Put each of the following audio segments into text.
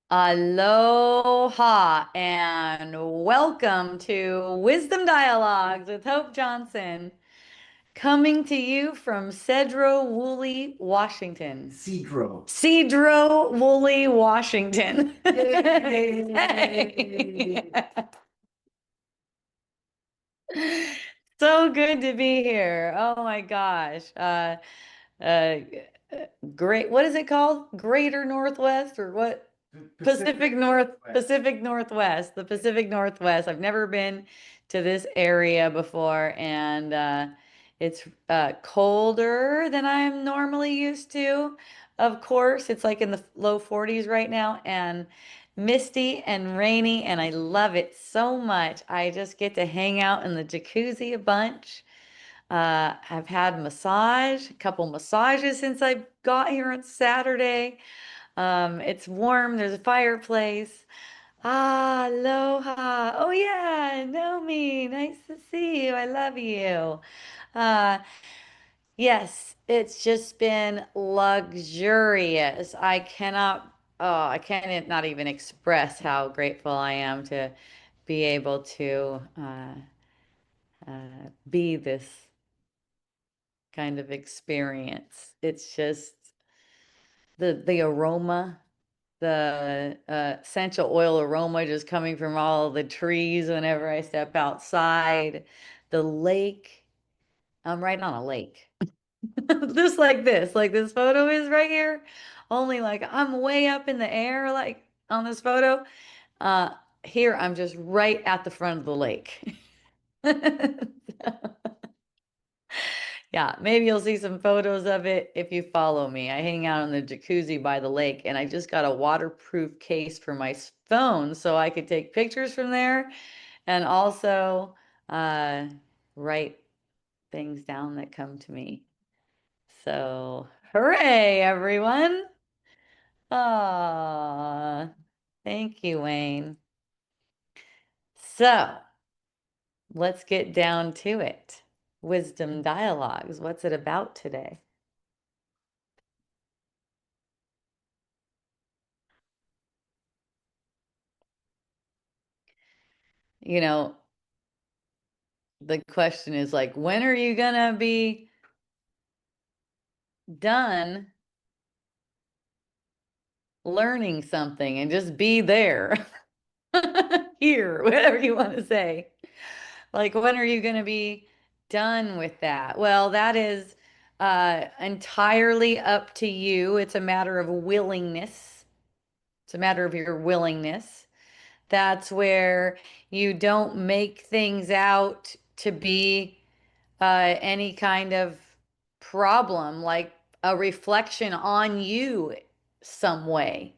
Aloha and welcome to Wisdom Dialogues with Hope Johnson, coming to you from Cedro Woolley, Washington. Cedro. Cedro Woolley, Washington. Yay! Hey. So good to be here. Oh my gosh. Uh, great. What is it called? Greater Northwest or what? Pacific Northwest. Pacific Northwest, the Pacific Northwest. I've never been to this area before, and it's colder than I'm normally used to. Of course, it's like in the low 40s right now, and misty and rainy, and I love it so much. I just get to hang out in the jacuzzi a bunch. I've had a couple massages since I got here on Saturday. It's warm. There's a fireplace. Ah, aloha. Oh yeah, Nomi. Nice to see you. I love you. Uh, yes, it's just been luxurious. I can't not even express how grateful I am to be able to be this kind of experience. It's just the aroma, the essential oil aroma just coming from all the trees whenever I step outside. The lake, I'm right on a lake. Just like this photo is right here. Only like I'm way up in the air, like on this photo. Uh, Here I'm just right at the front of the lake. Yeah, maybe you'll see some photos of it if you follow me. I hang out in the jacuzzi by the lake, and I just got a waterproof case for my phone so I could take pictures from there and also uh, write things down that come to me. So, hooray, everyone! Ah, thank you, Wayne. So, let's get down to it. Wisdom Dialogues. What's it about today? You know, the question is like, when are you gonna be done learning something and just be there? Here, whatever you want to say. Like, when are you gonna be done with that? Well, that is entirely up to you. It's a matter of willingness. It's a matter of your willingness. That's where you don't make things out to be any kind of problem, like a reflection on you some way.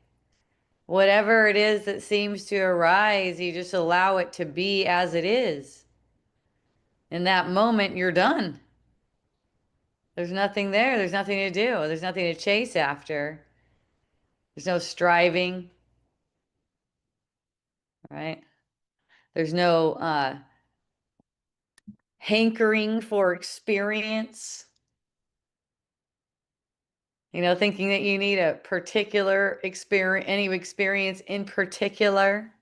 Whatever it is that seems to arise, you just allow it to be as it is. In that moment, you're done. There's nothing there. There's nothing to do. There's nothing to chase after. There's no striving, right? There's no hankering for experience. Thinking that you need a particular experience, any experience in particular.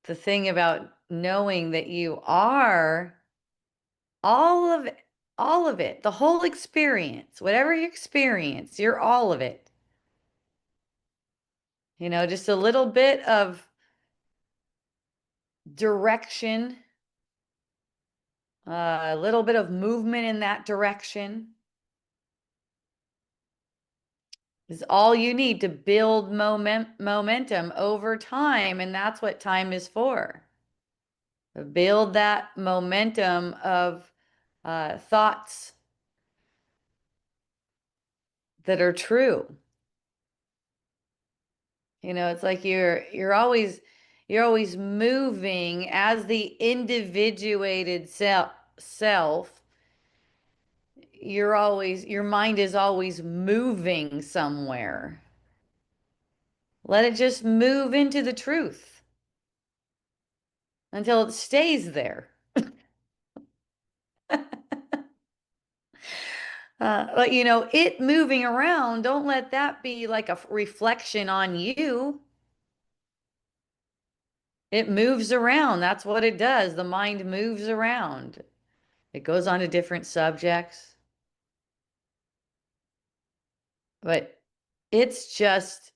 The thing about knowing that you are all of it, all of it, the whole experience, whatever you experience, you're all of it. Just a little bit of direction, a little bit of movement in that direction is all you need to build momentum over time. And that's what time is for. Build that momentum of thoughts that are true. It's like you're always moving as the individuated self. Your mind is always moving somewhere. Let it just move into the truth until it stays there. But it moving around, don't let that be like a reflection on you. It moves around. That's what it does. The mind moves around. It goes on to different subjects, but it's just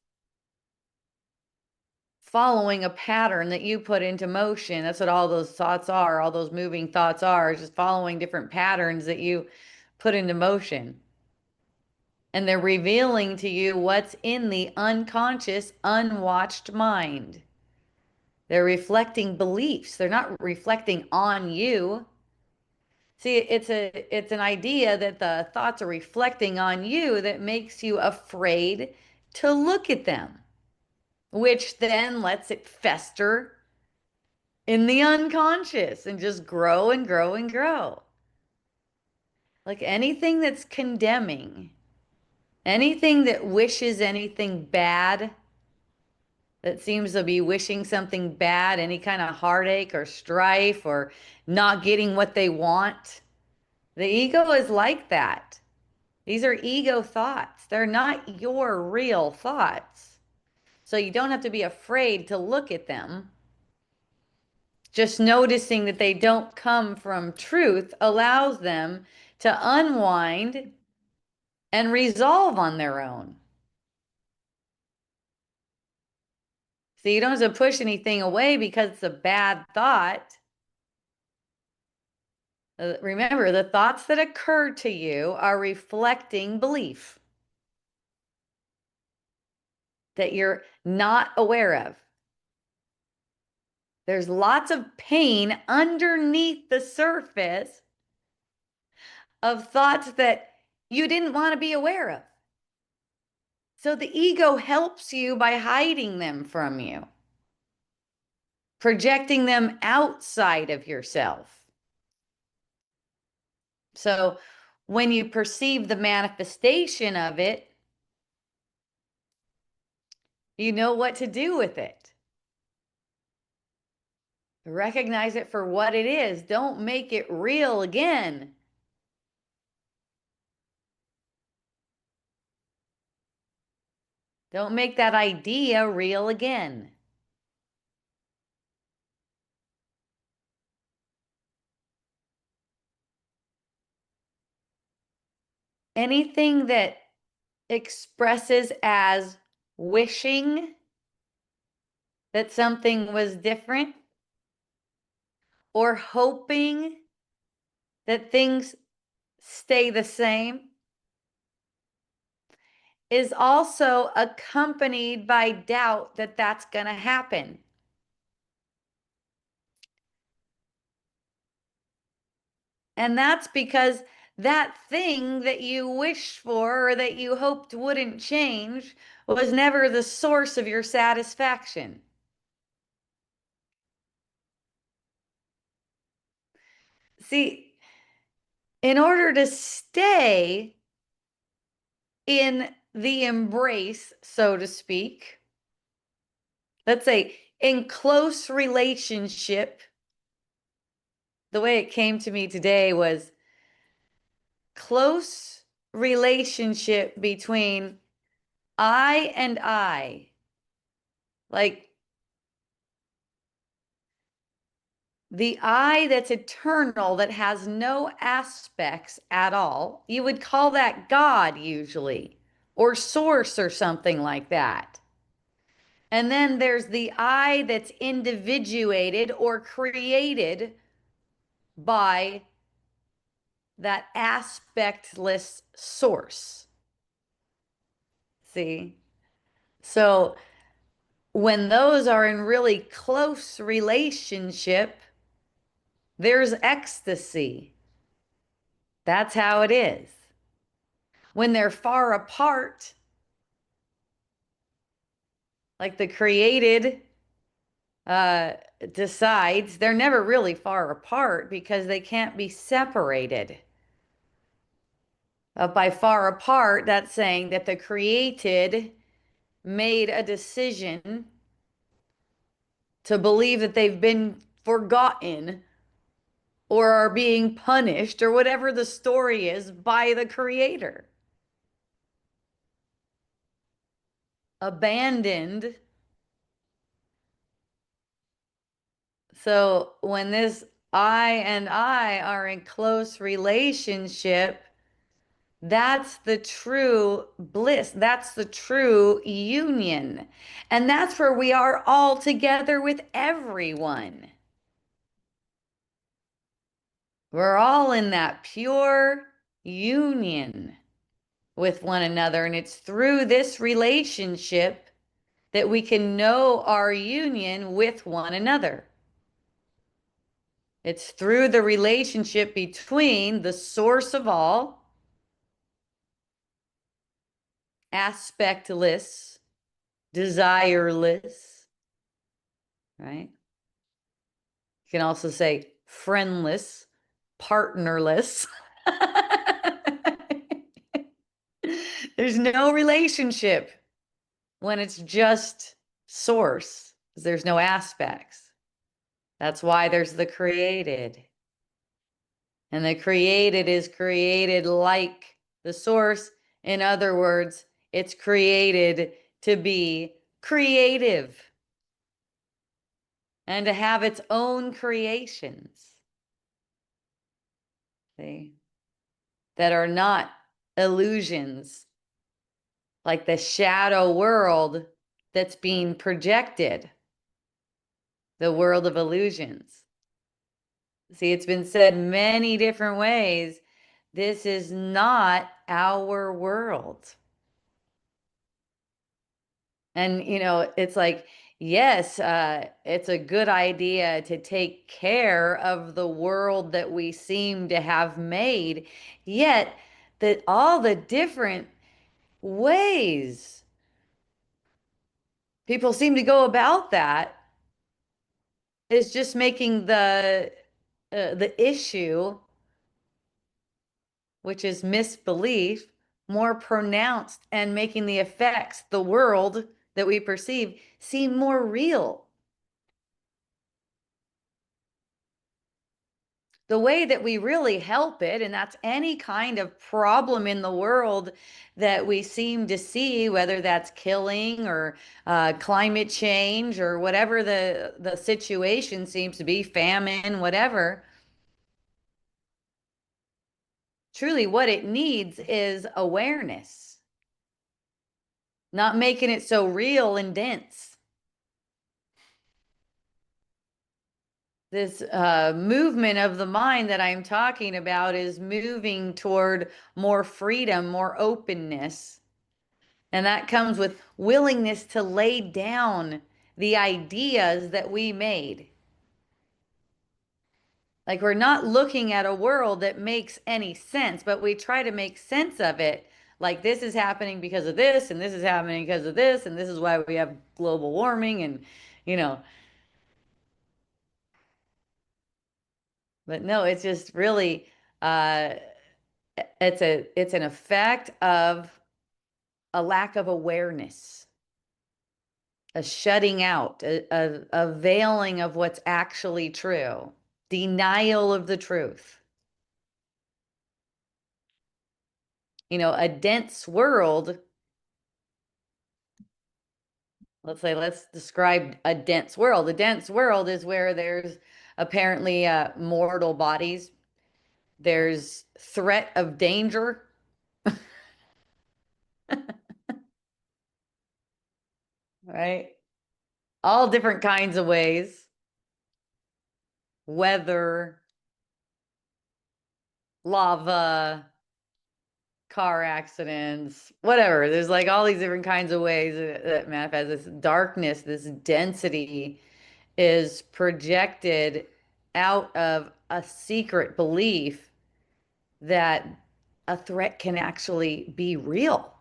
following a pattern that you put into motion. That's what all those thoughts are. All those moving thoughts are just following different patterns that you put into motion. And they're revealing to you what's in the unconscious, unwatched mind. They're reflecting beliefs. They're not reflecting on you. See, it's an idea that the thoughts are reflecting on you that makes you afraid to look at them, which then lets it fester in the unconscious and just grow and grow and grow. Like anything that's condemning, anything that wishes anything bad, that seems to be wishing something bad, any kind of heartache or strife or not getting what they want. The ego is like that. These are ego thoughts. They're not your real thoughts. So you don't have to be afraid to look at them. Just noticing that they don't come from truth allows them to unwind and resolve on their own. So you don't have to push anything away because it's a bad thought. Remember, the thoughts that occur to you are reflecting belief that you're not aware of. There's lots of pain underneath the surface of thoughts that you didn't want to be aware of. So the ego helps you by hiding them from you, projecting them outside of yourself. So when you perceive the manifestation of it, you know what to do with it. Recognize it for what it is. Don't make it real again. Don't make that idea real again. Anything that expresses as wishing that something was different or hoping that things stay the same is also accompanied by doubt that that's going to happen. And that's because that thing that you wished for or that you hoped wouldn't change was never the source of your satisfaction. See, in order to stay in the embrace, so to speak, let's say in close relationship, the way it came to me today was close relationship between I and I. Like the I that's eternal, that has no aspects at all. You would call that God usually, or source or something like that. And then there's the I that's individuated or created by that aspectless source. See? So when those are in really close relationship, there's ecstasy. That's how it is. When they're far apart, like the created uh, decides, they're never really far apart because they can't be separated. By far apart, that's saying that the created made a decision to believe that they've been forgotten or are being punished or whatever the story is by the creator, abandoned. So when this I and I are in close relationship, that's the true bliss. That's the true union. And that's where we are all together with everyone. We're all in that pure union with one another. And it's through this relationship that we can know our union with one another. It's through the relationship between the source of all, aspectless, desireless, right? You can also say friendless, partnerless. There's no relationship when it's just source. There's no aspects. That's why there's the created. And the created is created like the source. In other words, it's created to be creative and to have its own creations. See? That are not illusions, like the shadow world that's being projected, the world of illusions. See, it's been said many different ways. This is not our world. And, it's like, yes, it's a good idea to take care of the world that we seem to have made, yet that all the different ways people seem to go about that is just making the issue, which is misbelief, more pronounced and making the effects, the world that we perceive, seem more real. The way that we really help it, and that's any kind of problem in the world that we seem to see, whether that's killing or climate change or whatever the situation seems to be, famine, whatever. Truly, what it needs is awareness, not making it so real and dense. This movement of the mind that I'm talking about is moving toward more freedom, more openness. And that comes with willingness to lay down the ideas that we made. Like we're not looking at a world that makes any sense, but we try to make sense of it. Like this is happening because of this, and this is happening because of this, and this is why we have global warming, and you know, but no, it's just really uh it's an effect of a lack of awareness, a shutting out, a veiling of what's actually true, denial of the truth. A dense world, let's describe a dense world. A dense world is where there's apparently mortal bodies, there's threat of danger, right? All different kinds of ways, weather, lava, car accidents, whatever. There's like all these different kinds of ways that manifest. This darkness, this density is projected out of a secret belief that a threat can actually be real.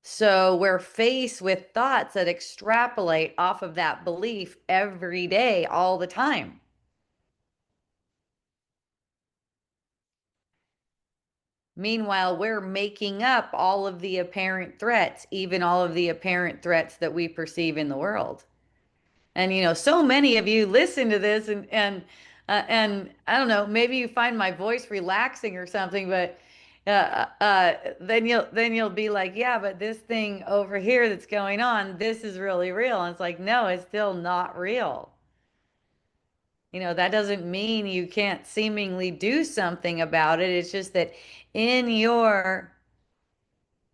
So we're faced with thoughts that extrapolate off of that belief every day, all the time. Meanwhile, we're making up all of the apparent threats, even all of the apparent threats that we perceive in the world. And so many of you listen to this and And I don't know, maybe you find my voice relaxing or something, but then you'll be like, yeah, but this thing over here that's going on, this is really real. And it's like, no, it's still not real. That doesn't mean you can't seemingly do something about it. It's just that in your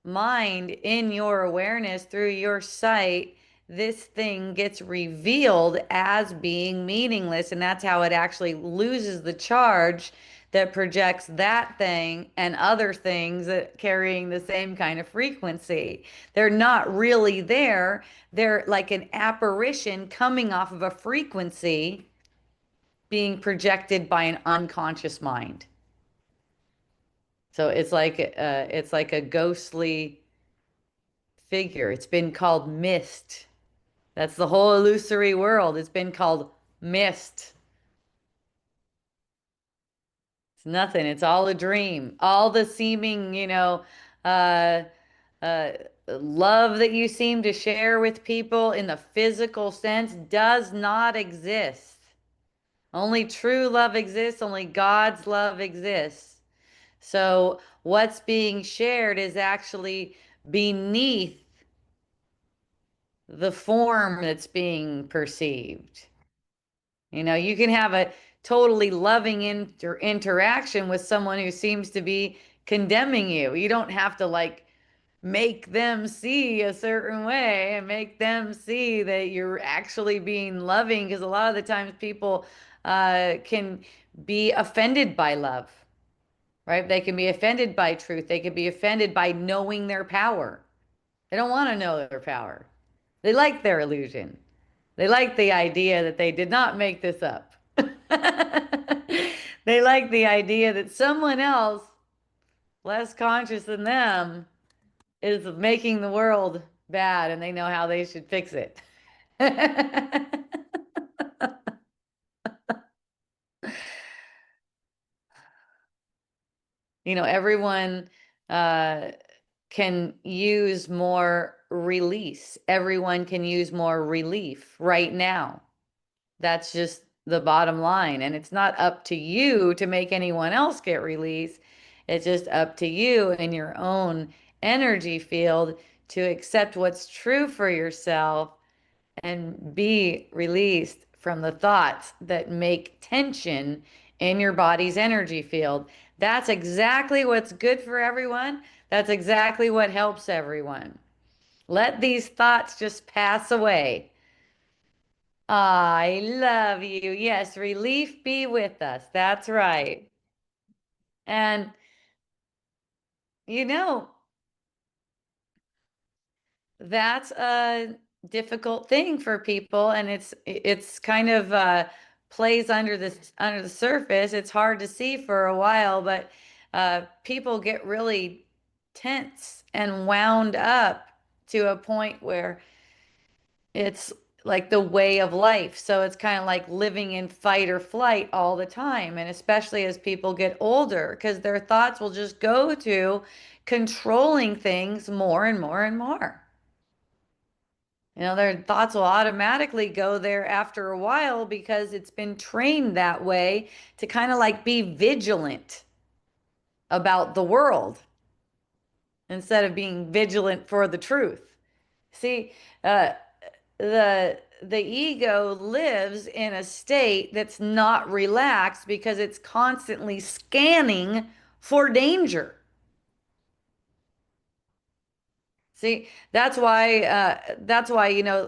mind, in your awareness, through your sight, this thing gets revealed as being meaningless. And that's how it actually loses the charge that projects that thing and other things that carrying the same kind of frequency. They're not really there. They're like an apparition coming off of a frequency being projected by an unconscious mind. So it's like a ghostly figure. It's been called mist. That's the whole illusory world. It's been called mist. It's nothing. It's all a dream. All the seeming, uh, uh, love that you seem to share with people in the physical sense does not exist. Only true love exists. Only God's love exists. So what's being shared is actually beneath the form that's being perceived. You can have a totally loving interaction with someone who seems to be condemning you. You don't have to like make them see a certain way and make them see that you're actually being loving, because a lot of the times people can be offended by love, right? They can be offended by truth. They can be offended by knowing their power. They don't want to know their power. They like their illusion. They like the idea that they did not make this up. They like the idea that someone else, less conscious than them, is making the world bad and they know how they should fix it. Everyone uh, can use more release. Everyone can use more relief right now. That's just the bottom line. And it's not up to you to make anyone else get released. It's just up to you in your own energy field to accept what's true for yourself and be released from the thoughts that make tension in your body's energy field. That's exactly what's good for everyone. That's exactly what helps everyone. Let these thoughts just pass away. I love you. Yes, relief be with us. That's right. And you know, that's a difficult thing for people, and it's kind of plays under the surface. It's hard to see for a while, but people get really tense and wound up to a point where it's like the way of life. So it's kind of like living in fight or flight all the time. And especially as people get older, because their thoughts will just go to controlling things more and more and more. Their thoughts will automatically go there after a while because it's been trained that way to kind of like be vigilant about the world instead of being vigilant for the truth. See, uh, the ego lives in a state that's not relaxed because it's constantly scanning for danger. See, that's why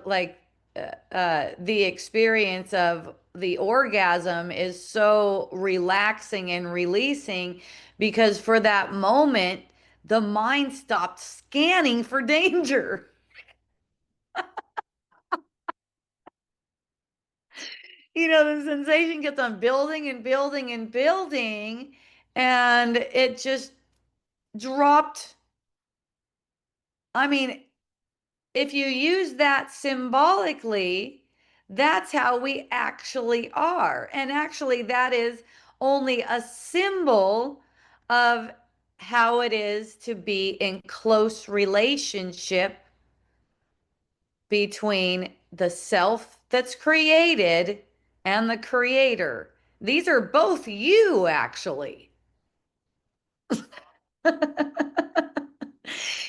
like the experience of the orgasm is so relaxing and releasing, because for that moment the mind stopped scanning for danger. The sensation kept on building and building and building, and it just dropped. I mean, if you use that symbolically, that's how we actually are. And actually, that is only a symbol of how it is to be in close relationship between the self that's created and the creator. These are both you, actually.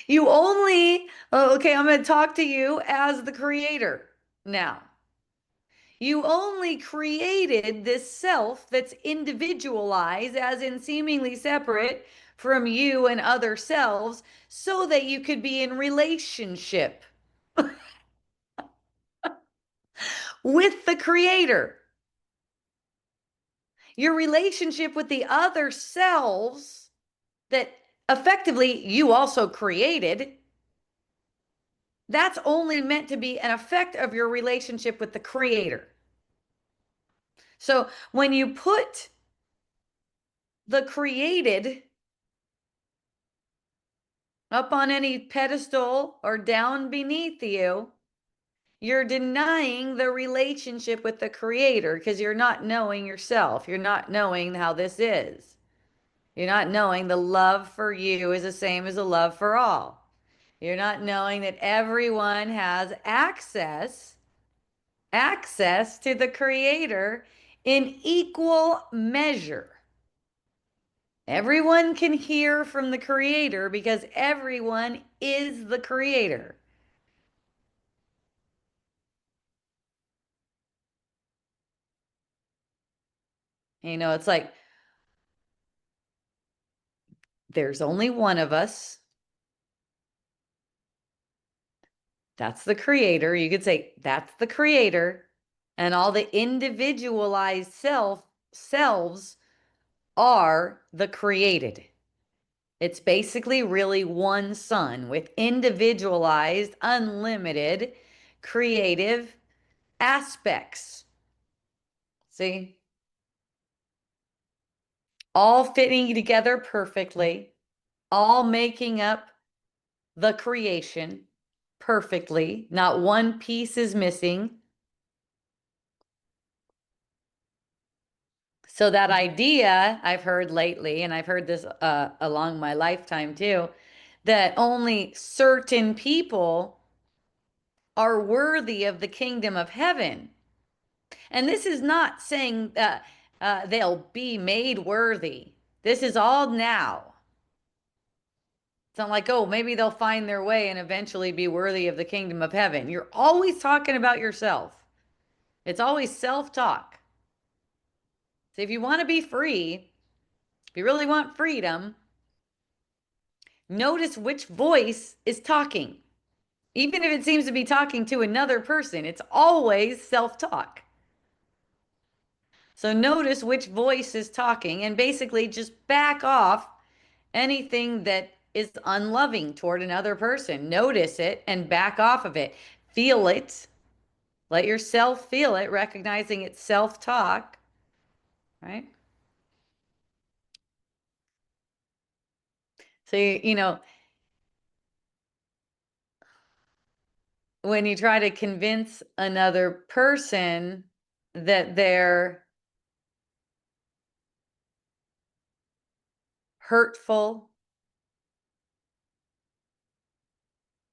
You only, oh, okay, I'm going to talk to you as the creator now. You only created this self that's individualized, as in seemingly separate from you and other selves, so that you could be in relationship with the creator. Your relationship with the other selves that effectively you also created, that's only meant to be an effect of your relationship with the creator. So when you put the created up on any pedestal or down beneath you, you're denying the relationship with the creator because you're not knowing yourself. You're not knowing how this is. You're not knowing the love for you is the same as the love for all. You're not knowing that everyone has access to the creator in equal measure. Everyone can hear from the creator because everyone is the creator. It's like there's only one of us. That's the creator. You could say that's the creator. And all the individualized selves are the created. It's basically really one sun with individualized, unlimited, creative aspects. See? All fitting together perfectly, all making up the creation perfectly. Not one piece is missing. So that idea I've heard lately, and I've heard this along my lifetime too, that only certain people are worthy of the kingdom of heaven. And this is not saying they'll be made worthy. This is all now. It's not like, oh, maybe they'll find their way and eventually be worthy of the kingdom of heaven. You're always talking about yourself. It's always self-talk. So if you want to be free, if you really want freedom, notice which voice is talking. Even if it seems to be talking to another person, it's always self-talk. So notice which voice is talking and basically just back off anything that is unloving toward another person. Notice it and back off of it. Feel it. Let yourself feel it, recognizing it's self-talk, right? So, when you try to convince another person that they're hurtful,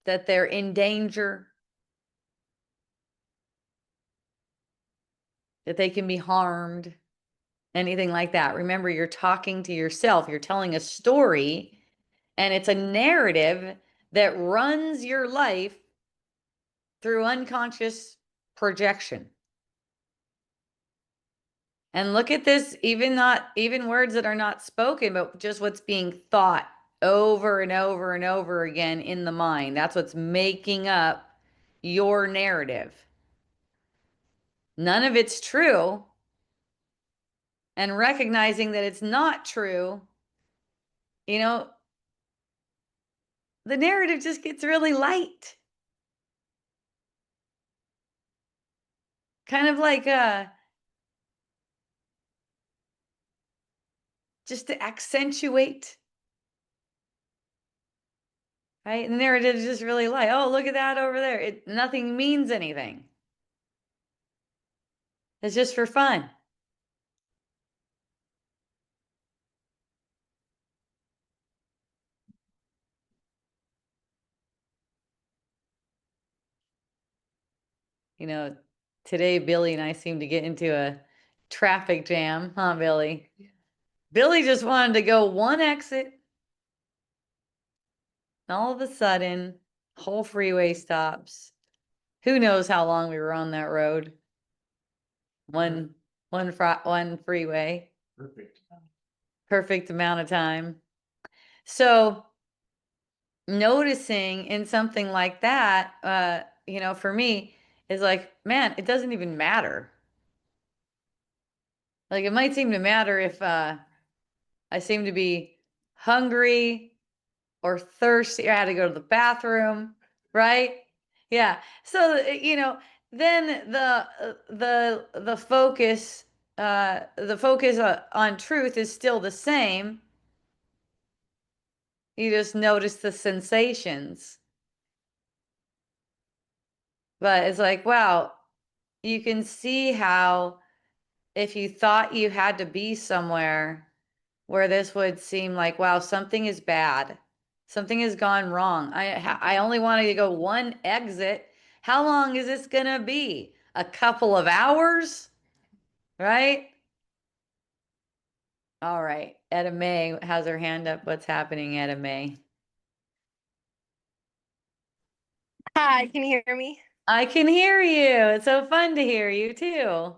that they're in danger, that they can be harmed, anything like that. Remember, you're talking to yourself, you're telling a story, and it's a narrative that runs your life through unconscious projection. And look at this, even words that are not spoken, but just what's being thought over and over and over again in the mind. That's what's making up your narrative. None of it's true. And recognizing that it's not true, you know, the narrative just gets really light. Kind of like just to accentuate, right? The narrative is just really light. Oh, look at that over there. Nothing means anything. It's just for fun. You know, today Billy and I seem to get into a traffic jam, huh, Billy? Billy just wanted to go one exit. All of a sudden, whole freeway stops. Who knows how long we were on that road? One, one freeway. Perfect. Perfect amount of time. So noticing in something like that, for me, is like, man, it doesn't even matter. Like it might seem to matter if I seem to be hungry or thirsty, or I had to go to the bathroom, right? Yeah. So, then the focus on truth is still the same. You just notice the sensations. But it's like, wow, you can see how if you thought you had to be somewhere where this would seem like, wow, something is bad. Something has gone wrong. I only wanted to go one exit. How long is this gonna be? A couple of hours, right? All right. Etta May has her hand up. What's happening, Etta May? Hi, can you hear me? I can hear you. It's so fun to hear you too.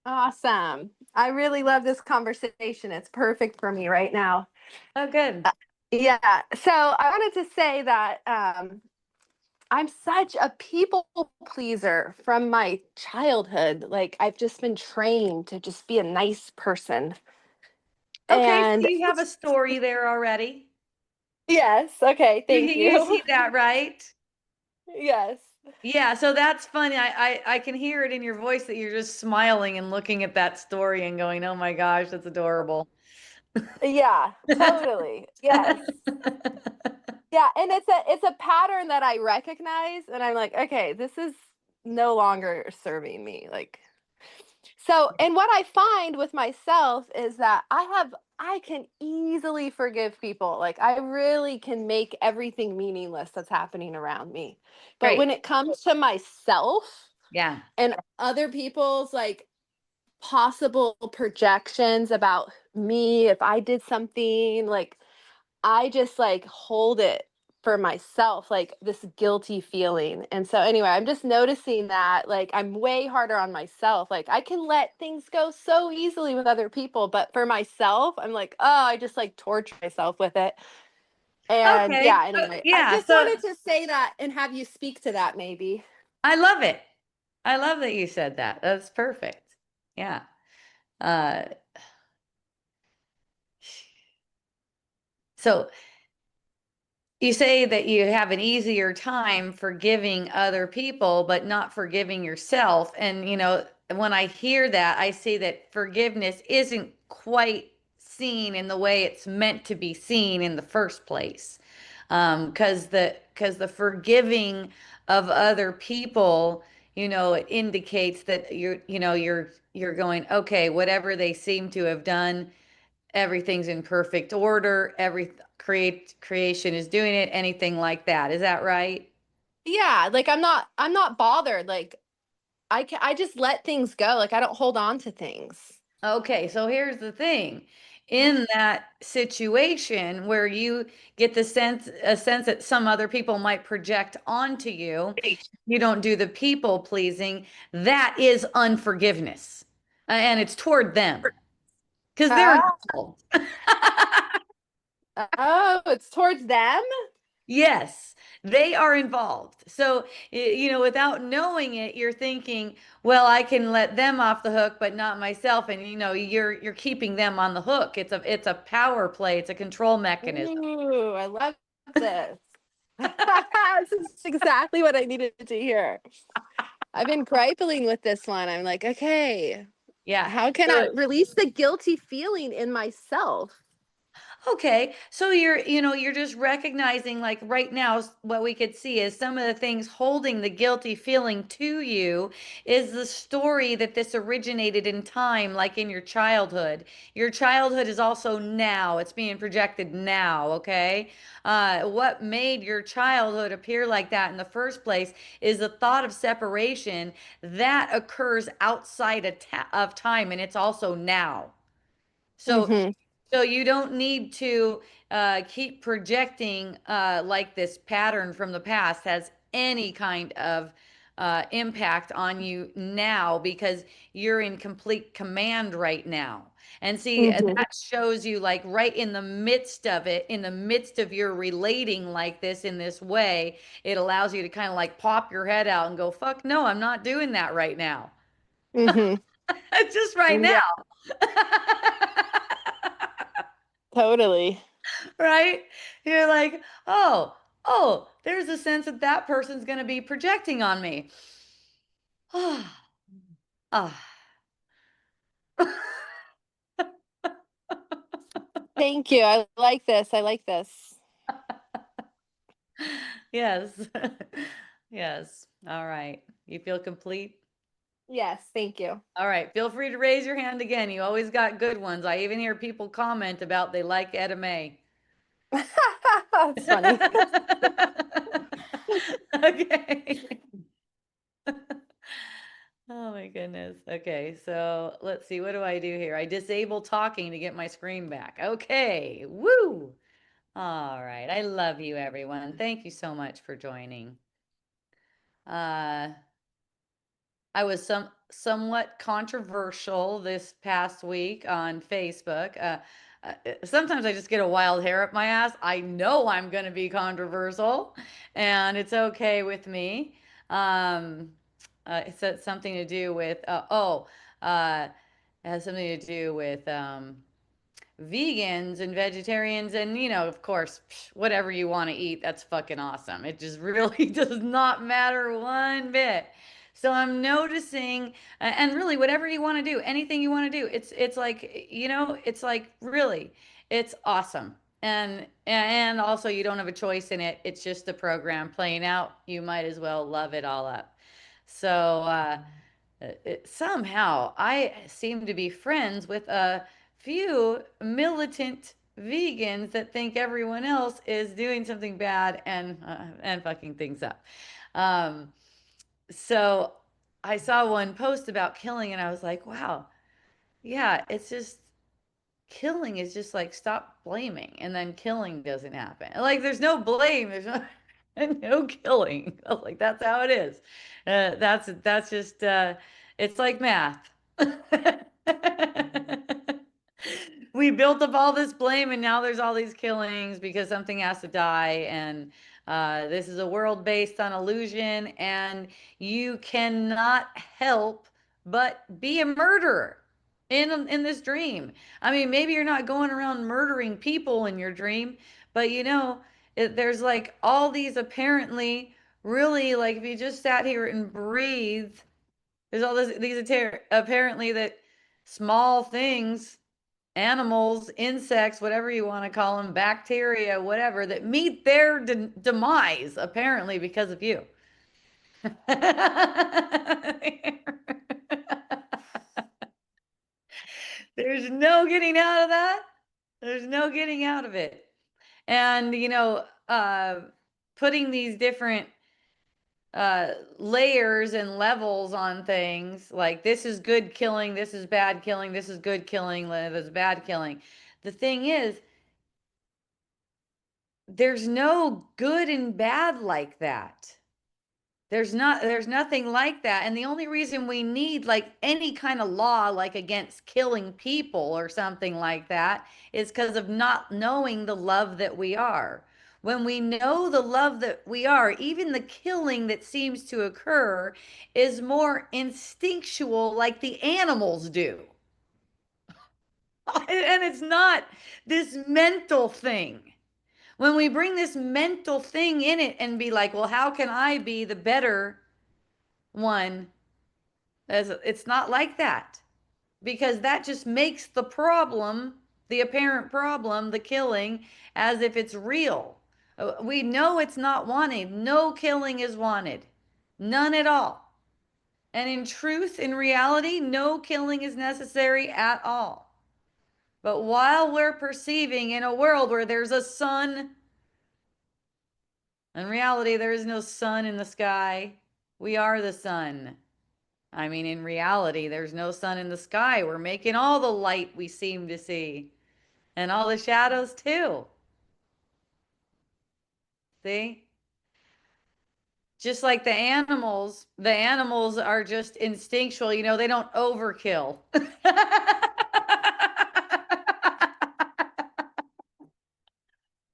Awesome. I really love this conversation. It's perfect for me right now. Oh, good. Uh, Yeah. So I wanted to say that I'm such a people pleaser from my childhood. Like I've just been trained to just be a nice person. Okay, so And you have a story there already. yes, okay, You, thank you you. see that, right? Yes. Yeah, so that's funny. I can hear it in your voice that you're just smiling and looking at that story and going, "Oh my gosh, that's adorable." Yeah, totally. Yes. Yeah, and it's a pattern that I recognize and I'm like, okay, this is no longer serving me. Like so, and what I find with myself is that I can easily forgive people. Like I really can make everything meaningless that's happening around me. But Great. when it comes to myself Yeah. and other people's like possible projections about me if I did something like I just like hold it for myself, like this guilty feeling. And so, anyway, I'm just noticing that like I'm way harder on myself. Like I can let things go so easily with other people, but for myself, I'm like, oh, I just like torture myself with it. And Okay. yeah, anyway, I Yeah, just so wanted to say that and have you speak to that maybe. I love it. I love that you said that. That's perfect. Yeah. Uh so you say that you have an easier time forgiving other people, but not forgiving yourself. And, when I hear that, I see that forgiveness isn't quite seen in the way it's meant to be seen in the first place. Because the forgiving of other people, it indicates that you're going, okay, whatever they seem to have done, everything's in perfect order, every creation is doing it, anything like that. Is that right? Yeah, like I'm not bothered. Like I just let things go. Like I don't hold on to things. Okay, so here's the thing. In that situation where you get a sense that some other people might project onto you, you don't do the people pleasing, that is unforgiveness. And it's toward them because they're Ah, involved. oh, it's towards them? Yes, they are involved. So, without knowing it, you're thinking, well, I can let them off the hook, but not myself. And you're keeping them on the hook. It's a power play. It's a control mechanism. Ooh, I love this. This is exactly what I needed to hear. I've been grappling with this one. I'm like, okay, Yeah. how can I So, release the guilty feeling in myself? Okay, so you're just recognizing like right now, what we could see is some of the things holding the guilty feeling to you is the story that this originated in time, like in your childhood. Your childhood is also now, it's being projected now, okay? What made your childhood appear like that in the first place is the thought of separation that occurs outside of time, and it's also now. So Mm-hmm. so you don't need to keep projecting like this pattern from the past has any kind of impact on you now because you're in complete command right now. And see, Mm-hmm. that shows you like right in the midst of it, in the midst of your relating like this in this way, it allows you to kind of like pop your head out and go, fuck no, I'm not doing that right now. Mm-hmm. Just right Yeah, now. totally. Right? You're like, oh, there's a sense that that person's going to be projecting on me. Ah, ah. Thank you. I like this. I like this. Yes. Yes. All right. You feel complete? Yes, thank you. All right. Feel free to raise your hand again. You always got good ones. I even hear people comment about they like Etta May. That's funny. Okay. Oh my goodness. Okay, so let's see. What do I do here? I disable talking to get my screen back. Okay. Woo. All right. I love you, everyone. Thank you so much for joining. Uh, I was somewhat controversial this past week on Facebook. Sometimes I just get a wild hair up my ass. I know I'm going to be controversial, and it's okay with me. Um, it's something to do with it has something to do with vegans and vegetarians and of course whatever you want to eat, that's fucking awesome. It just really does not matter one bit. So I'm noticing and really whatever you want to do, anything you want to do, it's like it's like really it's awesome. And also you don't have a choice in it. It's just the program playing out. You might as well love it all up. So somehow I seem to be friends with a few militant vegans that think everyone else is doing something bad and fucking things up. Um, so I saw one post about killing, and I was like, wow, yeah, it's just killing is just like stop blaming, and then killing doesn't happen. Like there's no blame, there's no no killing. Like that's how it is. That's just it's like math. We built up all this blame and now there's all these killings because something has to die. And this is a world based on illusion, and you cannot help but be a murderer in this dream. I mean, maybe you're not going around murdering people in your dream, but there's like all these apparently really like if you just sat here and breathed, there's all these apparently that small things, animals, insects, whatever you want to call them, bacteria, whatever, that meet their demise apparently because of you. There's no getting out of that. There's no getting out of it. And putting these different layers and levels on things like this is good killing, this is bad killing, this is good killing, this is bad killing. The thing is, there's no good and bad like that. There's nothing like that. And the only reason we need like any kind of law like against killing people or something like that is because of not knowing the love that we are. When we know the love that we are, even the killing that seems to occur is more instinctual like the animals do. And it's not this mental thing. When we bring this mental thing in it and be like, well, how can I be the better one? As it's not like that because that just makes the problem the apparent problem, the killing, as if it's real. We know it's not wanted. No killing is wanted. None at all. And in truth, in reality, no killing is necessary at all. But while we're perceiving in a world where there's a sun, in reality, there is no sun in the sky. We are the sun. I mean, in reality, there's no sun in the sky. We're making all the light we seem to see and all the shadows too. See? Just like the animals are just instinctual, they don't overkill.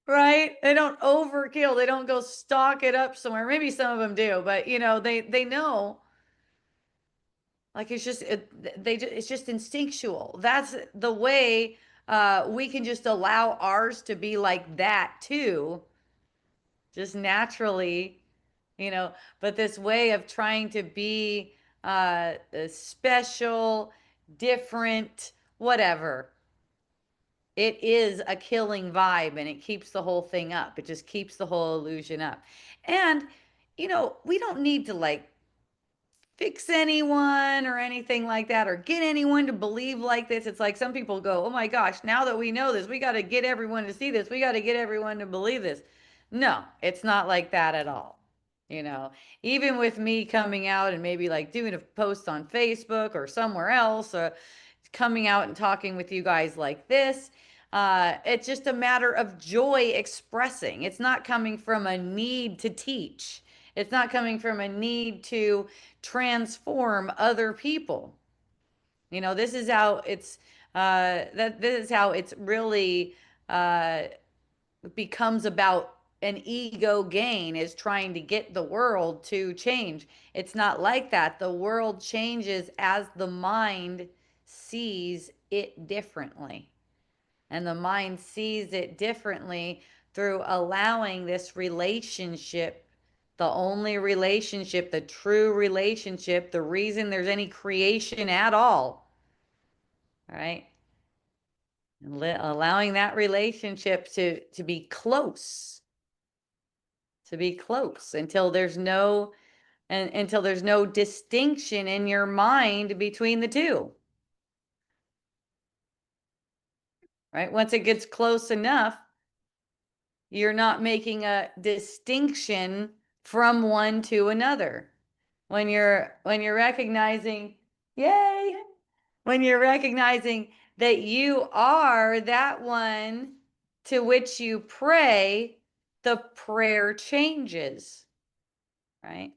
Right? They don't overkill. They don't go stalk it up somewhere. Maybe some of them do, but they know, like it's just instinctual. That's the way we can just allow ours to be like that too, just naturally, you know, but this way of trying to be special, different, whatever. It is a killing vibe and it keeps the whole thing up. It just keeps the whole illusion up. And, we don't need to like fix anyone or anything like that or get anyone to believe like this. It's like some people go, oh my gosh, now that we know this, we got to get everyone to see this. We got to get everyone to believe this. No, it's not like that at all. You know, even with me coming out and maybe like doing a post on Facebook or somewhere else, or coming out and talking with you guys like this, it's just a matter of joy expressing. It's not coming from a need to teach. It's not coming from a need to transform other people. This is how it's this is how it's really becomes about an ego gain, is trying to get the world to change. It's not like that. The world changes as the mind sees it differently. And the mind sees it differently through allowing this relationship, the only relationship, the true relationship, the reason there's any creation at all. All right. Allowing that relationship to be close, until there's no distinction in your mind between the two. Right? Once it gets close enough, you're not making a distinction from one to another. When you're recognizing, yay, when you're recognizing that you are that one to which you pray, the prayer changes, right?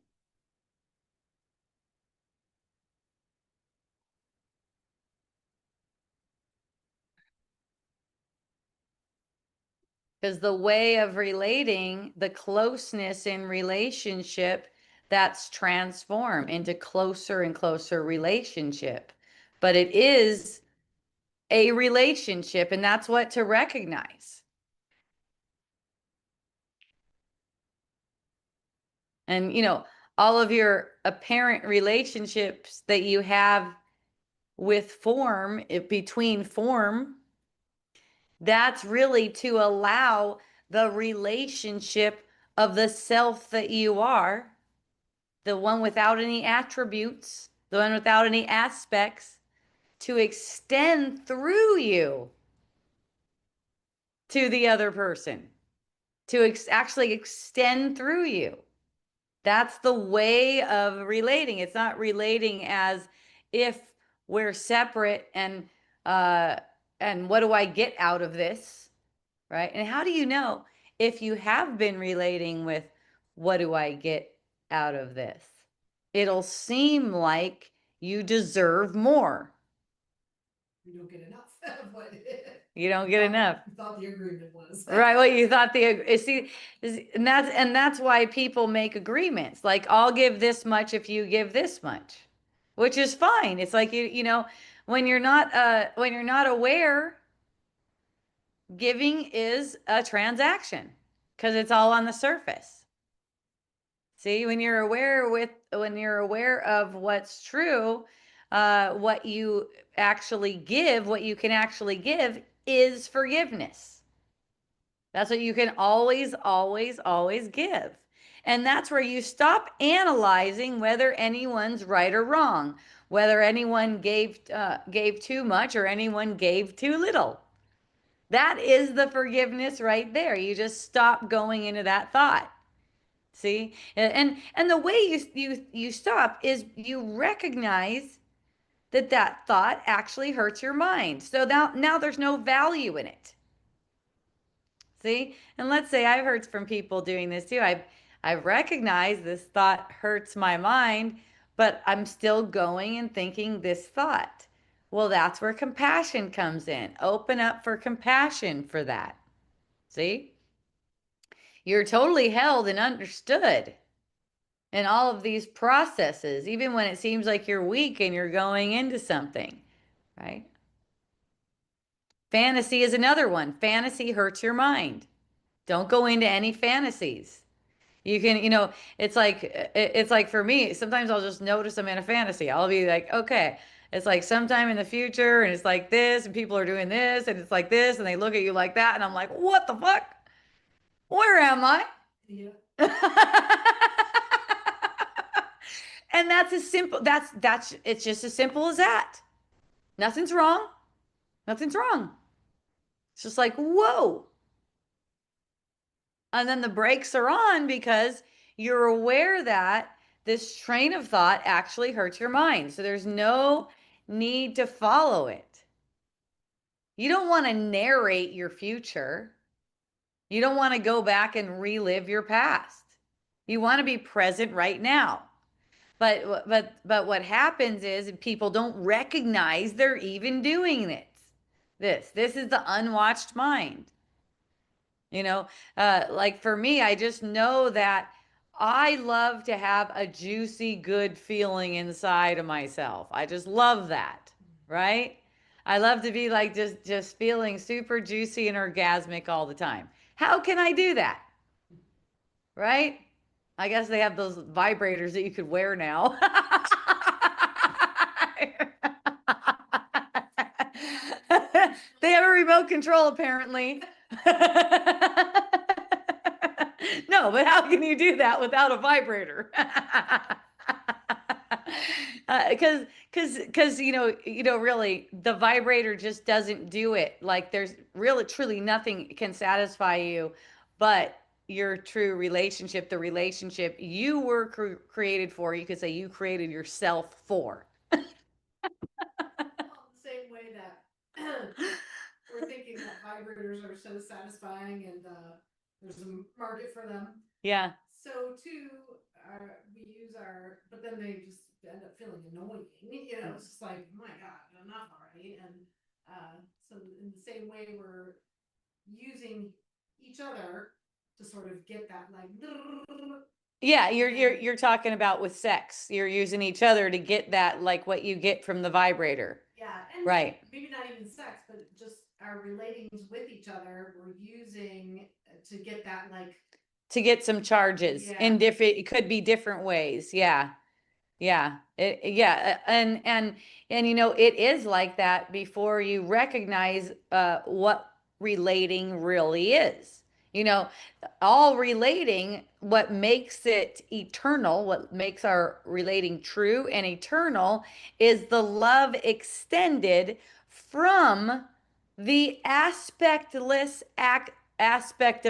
Because the way of relating, the closeness in relationship, that's transformed into closer and closer relationship. But it is a relationship, and that's what to recognize. And, all of your apparent relationships that you have with form, between form, that's really to allow the relationship of the self that you are, the one without any attributes, the one without any aspects, to extend through you to the other person, to actually extend through you. That's the way of relating. It's not relating as if we're separate and what do I get out of this? Right? And how do you know if you have been relating with what do I get out of this? It'll seem like you deserve more. You don't get enough of what You don't get enough. you thought the agreement was. Right, what you thought see, and that's why people make agreements. Like, I'll give this much if you give this much, which is fine. It's like when you're not aware, giving is a transaction because it's all on the surface. See, when you're aware of what's true, what you actually give, what you can actually give, is forgiveness. That's what you can always, always, always give. And that's where you stop analyzing whether anyone's right or wrong, whether anyone gave too much or anyone gave too little. That is the forgiveness right there. You just stop going into that thought. See? And the way you stop is you recognize that that thought actually hurts your mind. So now there's no value in it. See? And let's say I've heard from people doing this too. I've recognized this thought hurts my mind, but I'm still going and thinking this thought. Well, that's where compassion comes in. Open up for compassion for that. See? You're totally held and understood in all of these processes, even when it seems like you're weak and you're going into something, right? Fantasy is another one. Fantasy hurts your mind. Don't go into any fantasies. You can, it's like for me, sometimes I'll just notice I'm in a fantasy. I'll be like, okay, it's like sometime in the future and it's like this and people are doing this and it's like this and they look at you like that and I'm like, what the fuck? Where am I? Yeah. And that's as simple, that's it's just as simple as that. Nothing's wrong. Nothing's wrong. It's just like, whoa. And then the brakes are on because you're aware that this train of thought actually hurts your mind. So there's no need to follow it. You don't want to narrate your future. You don't want to go back and relive your past. You want to be present right now. But what happens is people don't recognize they're even doing this. This is the unwatched mind. You know, like for me, I just know that I love to have a juicy, good feeling inside of myself. I just love that, right? I love to be like just feeling super juicy and orgasmic all the time. How can I do that? Right? I guess they have those vibrators that you could wear now. They have a remote control apparently. No, but how can you do that without a vibrator? Because really, the vibrator just doesn't do it. Like there's really, truly nothing can satisfy you, but your true relationship, the relationship you were created for. You could say you created yourself for. Well, the same way that we're thinking that vibrators are so satisfying and there's a market for them. Yeah. So too, we use but then they just end up feeling annoying. It's just like, oh my God, enough already. And so in the same way, we're using each other to sort of get that like. Yeah, you're talking about with sex. You're using each other to get that, like what you get from the vibrator. Yeah, and Right. maybe not even sex, but just our relatings with each other. We're using to get that like. To get some charges Yeah. in different, it could be different ways. Yeah. Yeah. Yeah. And it is like that before you recognize what relating really is. All relating, what makes it eternal, what makes our relating true and eternal is the love extended from the aspect of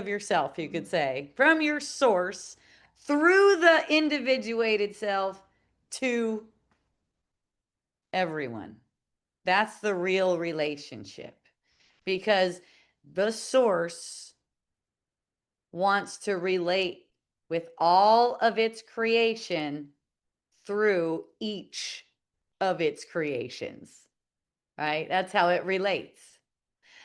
yourself, you could say, from your source through the individuated self to everyone. That's the real relationship because the source wants to relate with all of its creation through each of its creations, right? That's how it relates.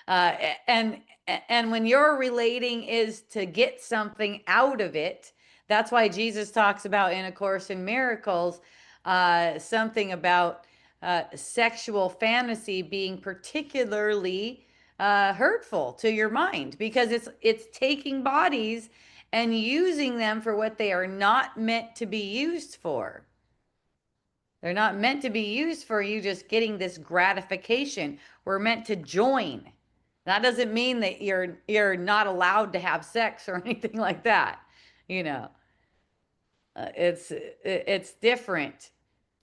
Uh, and and when your relating is to get something out of it, that's why Jesus talks about in A Course in Miracles something about sexual fantasy being particularly hurtful to your mind because it's taking bodies and using them for what they are not meant to be used for. They're not meant to be used for you just getting this gratification. We're meant to join. That doesn't mean that you're not allowed to have sex or anything like that. You know, it's different.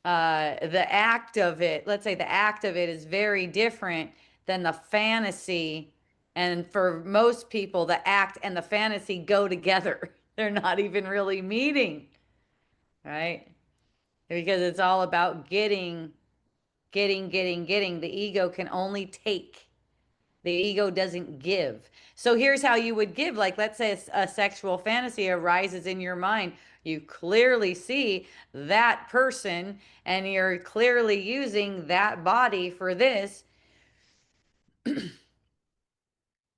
The act of it, let's say the act of it is very different than the fantasy. And for most people, the act and the fantasy go together. They're not even really meeting, right? Because it's all about getting. The ego can only take. The ego doesn't give. So here's how you would give. Like, let's say a sexual fantasy arises in your mind. You clearly see that person and you're clearly using that body for this.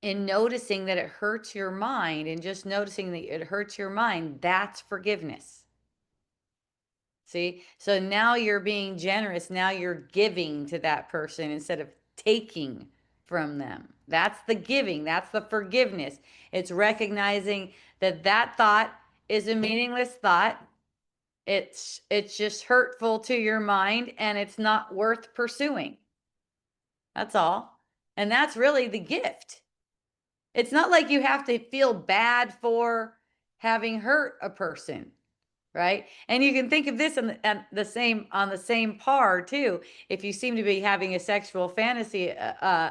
In noticing that it hurts your mind and just noticing that it hurts your mind, that's forgiveness. See? So now you're being generous. Now you're giving to that person instead of taking from them. That's the giving. That's the forgiveness. It's recognizing that that thought is a meaningless thought. It's just hurtful to your mind and it's not worth pursuing. That's all. And that's really the gift. It's not like you have to feel bad for having hurt a person, right? And you can think of this on the same par too. If you seem to be having a sexual fantasy uh,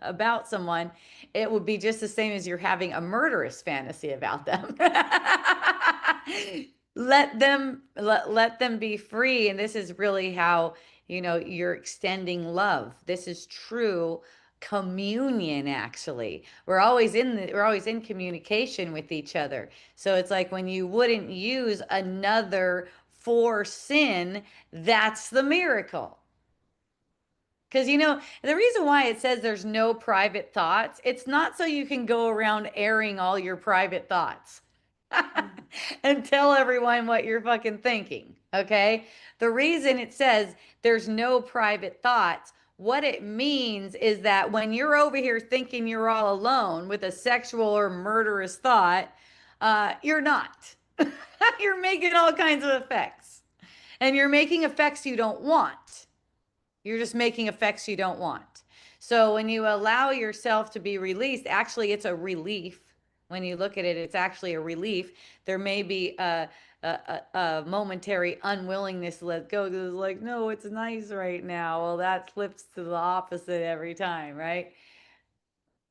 about someone, it would be just the same as you're having a murderous fantasy about them. Let them be free, and this is really how you're extending love. This is true communion. Actually, we're always in communication with each other. So it's like when you wouldn't use another for sin, that's the miracle. Because the reason why it says there's no private thoughts, it's not so you can go around airing all your private thoughts and tell everyone what you're fucking thinking. Okay. The reason it says there's no private thoughts, what it means is that when you're over here thinking you're all alone with a sexual or murderous thought, you're not. You're making all kinds of effects, and you're making effects you don't want. You're just making effects you don't want. So when you allow yourself to be released, actually, it's a relief. When you look at it, it's actually a relief. There may be a momentary unwillingness to let go because it's like, no, it's nice right now. Well, that flips to the opposite every time, right?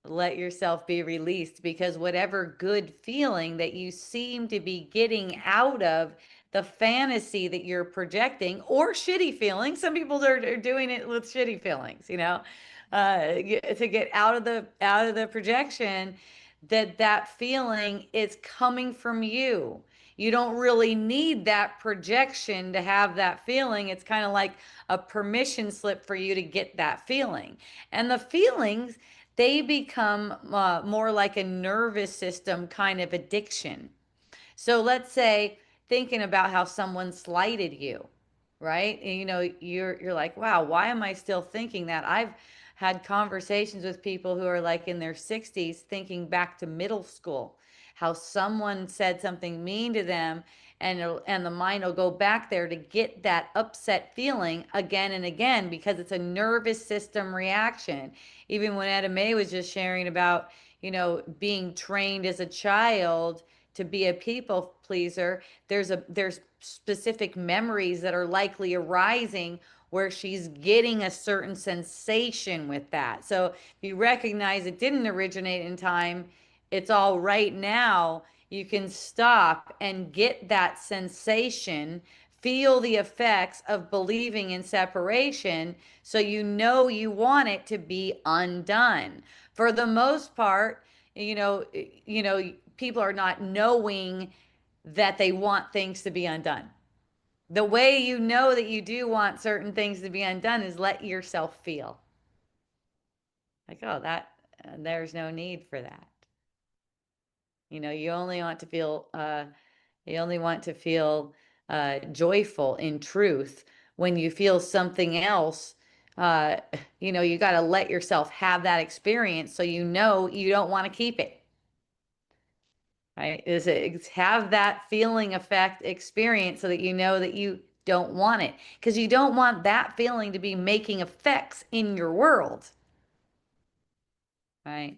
Let yourself be released, because whatever good feeling that you seem to be getting out of the fantasy that you're projecting, or shitty feelings, some people are doing it with shitty feelings, to get out of the projection, that feeling is coming from you. You don't really need that projection to have that feeling. It's kind of like a permission slip for you to get that feeling. And the feelings, they become more like a nervous system kind of addiction. So let's say, thinking about how someone slighted you, right? And, you're like, wow, why am I still thinking that? I've had conversations with people who are like in their 60s, thinking back to middle school, how someone said something mean to them, and the mind will go back there to get that upset feeling again and again, because it's a nervous system reaction. Even when Etta Mae was just sharing about, being trained as a child to be a people pleaser, there's specific memories that are likely arising where she's getting a certain sensation with that. So if you recognize it didn't originate in time, it's all right now, you can stop and get that sensation, feel the effects of believing in separation, so you want it to be undone. For the most part, people are not knowing that they want things to be undone. The way you know that you do want certain things to be undone is let yourself feel like, oh, that there's no need for that. You only want to feel joyful in truth. When you feel something else, uh, you got to let yourself have that experience, so you don't want to keep it. Right? Is it have that feeling effect experience so that you know that you don't want it, because you don't want that feeling to be making effects in your world. right?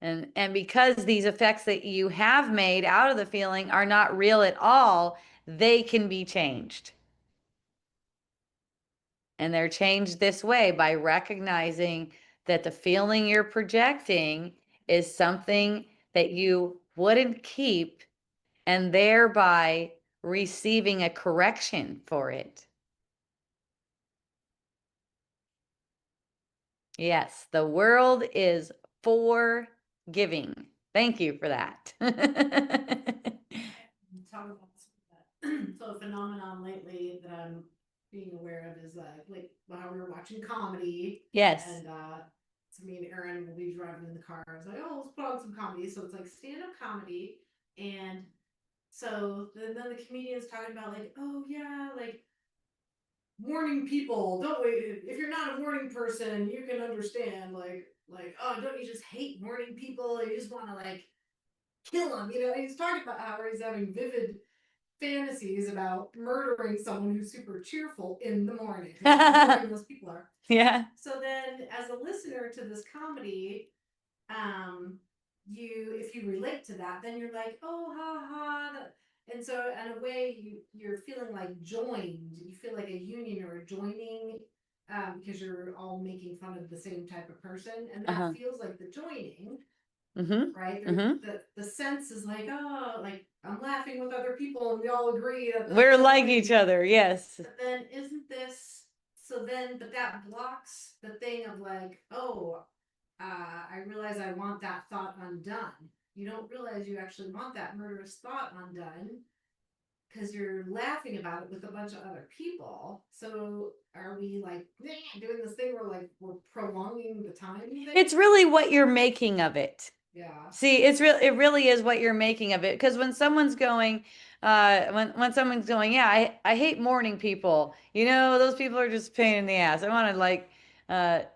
And because these effects that you have made out of the feeling are not real at all, they can be changed. And they're changed this way by recognizing that the feeling you're projecting is something that you wouldn't keep, and thereby receiving a correction for it. Yes, the world is forgiving. Thank you for that. Talk about that. So a phenomenon lately that I'm being aware of is like while we were watching comedy, Yes. and so me and Aaron will be driving in the car. I was like, oh, let's put on some comedy. So it's like stand-up comedy, and so then the comedian's talking about like, oh yeah, like morning people. Don't wait. If you're not a morning person, you can understand. Like oh, don't you just hate morning people? You just want to like kill them. You know, he's talking about how he's having vivid fantasies about murdering someone who's super cheerful in the morning. How boring those people are. Yeah. So then, as a listener to this comedy, you if you relate to that, then you're like, oh, ha ha. And so, in a way, you're feeling like joined. You feel like a union or a joining, because you're all making fun of the same type of person, and Uh-huh. that feels like the joining, Mm-hmm. right? Mm-hmm. The sense is like, oh, like I'm laughing with other people, and we all agree that We're that's like funny. each other, yes. But then isn't this so then? But that blocks the thing of like, oh, I realize I want that thought undone. You don't realize you actually want that murderous thought undone because you're laughing about it with a bunch of other people. So are we like doing this thing where like we're prolonging the time thing? It's really what you're making of it. Yeah. See, it really is what you're making of it. Because when someone's going, when someone's going, yeah, I hate morning people. You know, those people are just a pain in the ass. I want to like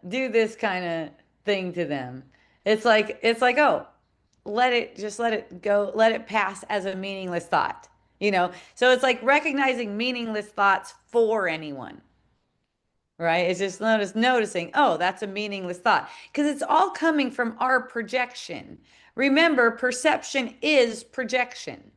do this kind of thing to them. It's like, oh, let it go, let it pass as a meaningless thought. You know, so it's like recognizing meaningless thoughts for anyone. Right? It's just noticing, oh, that's a meaningless thought. Because it's all coming from our projection. Remember, perception is projection,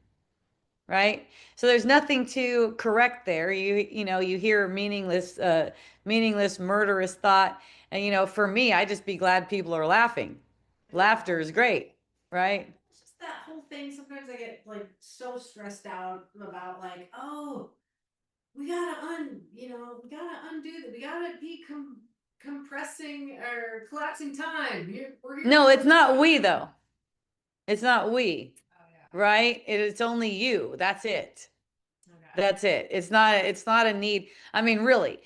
right? So there's nothing to correct there. You hear a meaningless, murderous thought. And for me, I just be glad people are laughing. Laughter is great, right? It's just that whole thing. Sometimes I get like so stressed out about like, oh, we gotta undo that. We gotta be compressing or collapsing time. We're here. No, it's not we though. It's not we, Oh yeah. right? It's only you. That's it. Okay. That's it. It's not a need. I mean, really,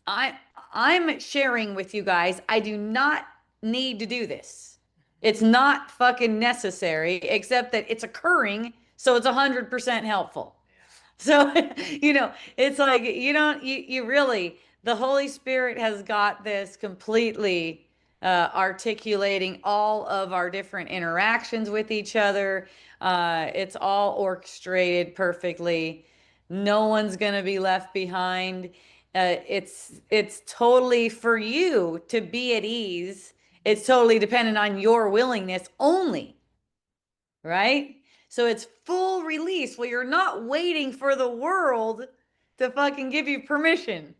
I I'm sharing with you guys. I do not need to do this. It's not fucking necessary, except that it's occurring, so it's 100% helpful. So, it's like you really, the Holy Spirit has got this completely articulating all of our different interactions with each other. It's all orchestrated perfectly. No one's going to be left behind. It's totally for you to be at ease. It's totally dependent on your willingness only, right? So it's full release. Well, you're not waiting for the world to fucking give you permission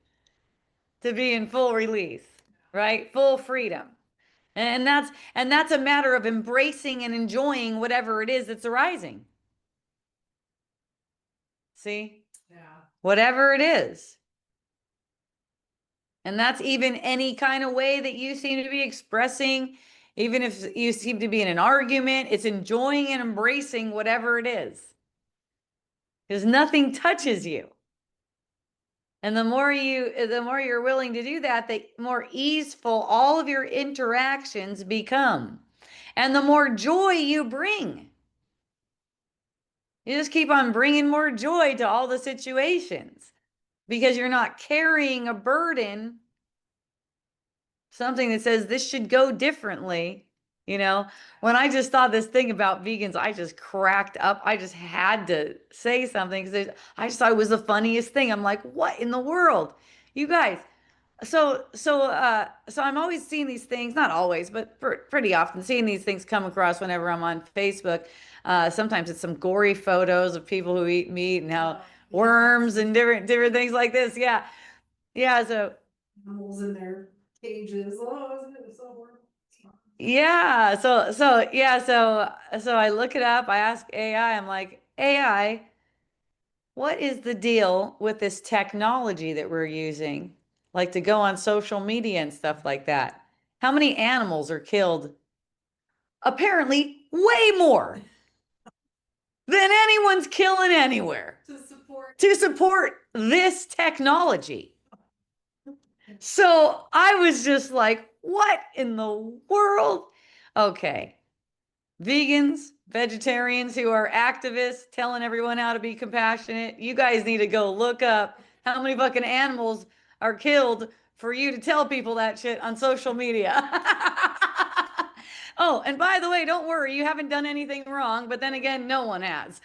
to be in full release, right? Full freedom. And that's a matter of embracing and enjoying whatever it is that's arising. See? Yeah. Whatever it is. And that's even any kind of way that you seem to be expressing, even if you seem to be in an argument, it's enjoying and embracing whatever it is. Because nothing touches you. And the more you're willing to do that, the more easeful all of your interactions become. And the more joy you bring. You just keep on bringing more joy to all the situations because you're not carrying a burden, something that says this should go differently. When I just saw this thing about vegans, I just cracked up. I just had to say something because I just thought it was the funniest thing. I'm like, what in the world? You guys, So I'm always seeing these things, not always, but pretty often seeing these things come across whenever I'm on Facebook. Sometimes it's some gory photos of people who eat meat and how Yes. worms and different things like this. Yeah. Yeah, so Animals in their cages. Oh, isn't it so horrible? yeah, so I look it up, I ask AI, I'm like, AI, what is the deal with this technology that we're using? Like to go on social media and stuff like that. How many animals are killed? Apparently, way more than anyone's killing anywhere to support this technology. So I was just like, what in the world? Okay. Vegans, vegetarians who are activists telling everyone how to be compassionate, you guys need to go look up how many fucking animals are killed for you to tell people that shit on social media. Oh, and by the way, don't worry, you haven't done anything wrong, but then again, no one has.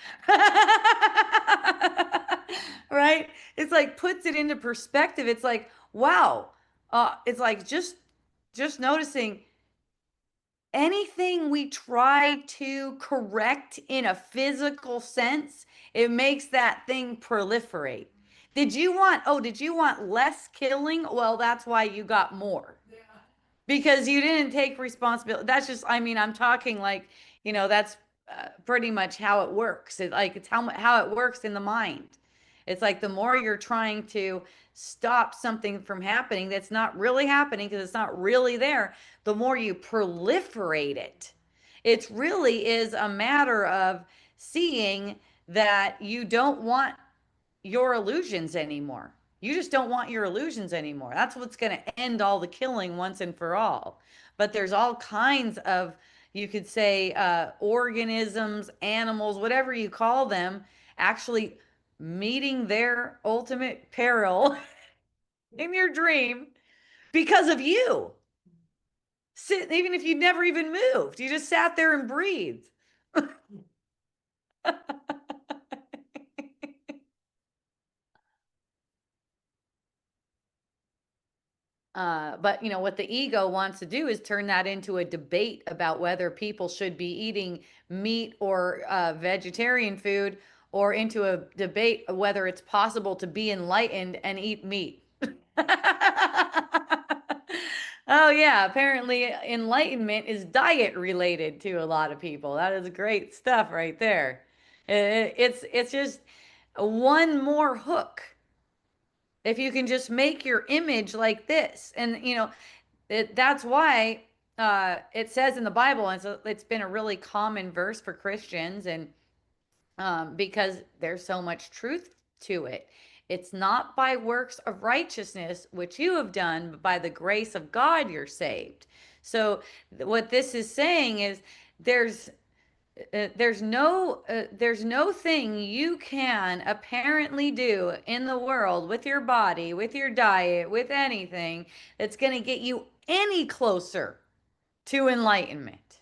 Right? It's like puts it into perspective. It's like, wow. It's like just noticing anything we try to correct in a physical sense, it makes that thing proliferate. Did you want less killing? Well, that's why you got more Yeah. because you didn't take responsibility. That's just, I mean, I'm talking like, that's pretty much how it works. It's how it works in the mind. It's like the more you're trying to stop something from happening that's not really happening because it's not really there, the more you proliferate it. It really is a matter of seeing that you don't want your illusions anymore. You just don't want your illusions anymore. That's what's going to end all the killing once and for all. But there's all kinds of, you could say, organisms, animals, whatever you call them, actually meeting their ultimate peril in your dream because of you. Even if you never even moved, you just sat there and breathed. But what the ego wants to do is turn that into a debate about whether people should be eating meat or vegetarian food, or into a debate of whether it's possible to be enlightened and eat meat. Oh yeah, apparently enlightenment is diet related to a lot of people. That is great stuff right there. It's just one more hook. If you can just make your image like this, and that's why it says in the Bible, and so it's been a really common verse for Christians, and because there's so much truth to it. It's not by works of righteousness which you have done, but by the grace of God you're saved. So what this is saying is there's there's no thing you can apparently do in the world with your body, with your diet, with anything that's going to get you any closer to enlightenment.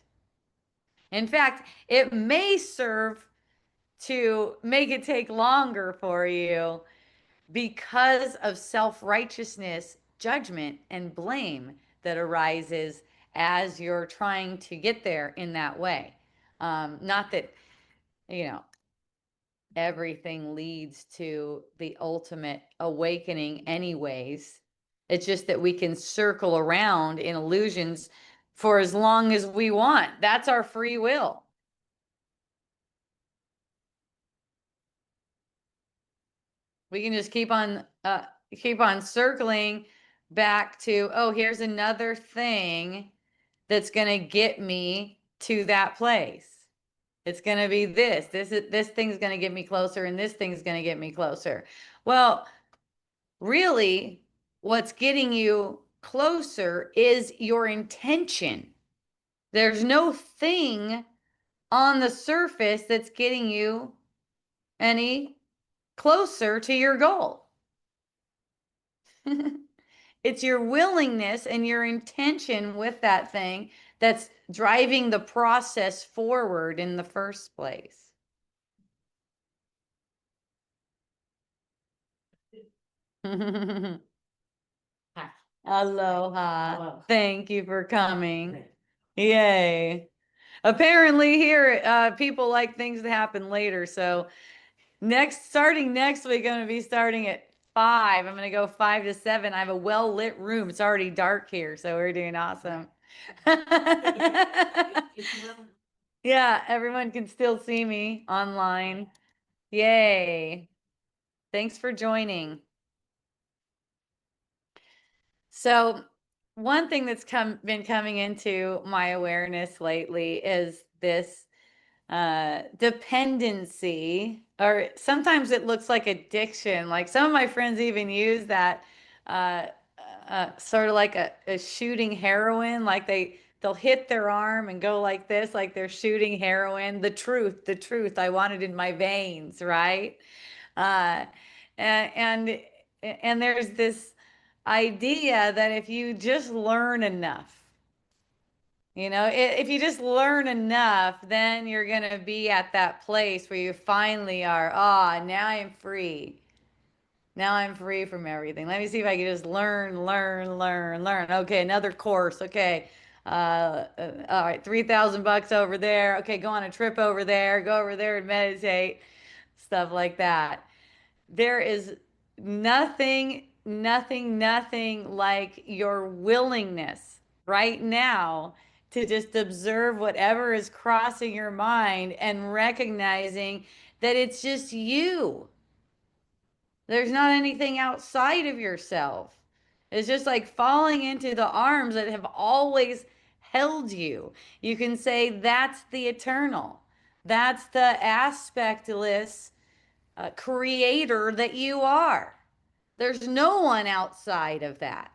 In fact, it may serve to make it take longer for you because of self-righteousness, judgment, and blame that arises as you're trying to get there in that way. Not that, you know, everything leads to the ultimate awakening, anyways. It's just that we can circle around in illusions for as long as we want. That's our free will. We can just keep on circling back to, oh, here's another thing that's going to get me to that place. It's going to be this thing's going to get me closer, and this thing's going to get me closer. Well, really, what's getting you closer is your intention. There's no thing on the surface that's getting you any closer to your goal. It's your willingness and your intention with that thing that's driving the process forward in the first place. Aloha. Aloha. Thank you for coming. Yay. Apparently here, people like things to happen later. So starting next week, I'm going to be starting at 5. I'm going to go 5 to 7. I have a well lit room. It's already dark here, so we're doing awesome. Yeah, everyone can still see me online. Yay. Thanks for joining. So, one thing that's been coming into my awareness lately is this dependency, or sometimes it looks like addiction. Like some of my friends even use that uh, sort of like a shooting heroin. Like they'll hit their arm and go like this, like they're shooting heroin. The truth, I want it in my veins, right? Uh, and and there's this idea that if you just learn enough, if you just learn enough, then you're going to be at that place where you finally are, now I'm free. Now I'm free from everything. Let me see if I can just learn. Okay, another course. Okay. All right, $3,000 over there. Okay, go on a trip over there. Go over there and meditate. Stuff like that. There is nothing like your willingness right now to just observe whatever is crossing your mind and recognizing that it's just you. There's not anything outside of yourself. It's just like falling into the arms that have always held you. You can say that's the eternal. That's the aspectless creator that you are. There's no one outside of that.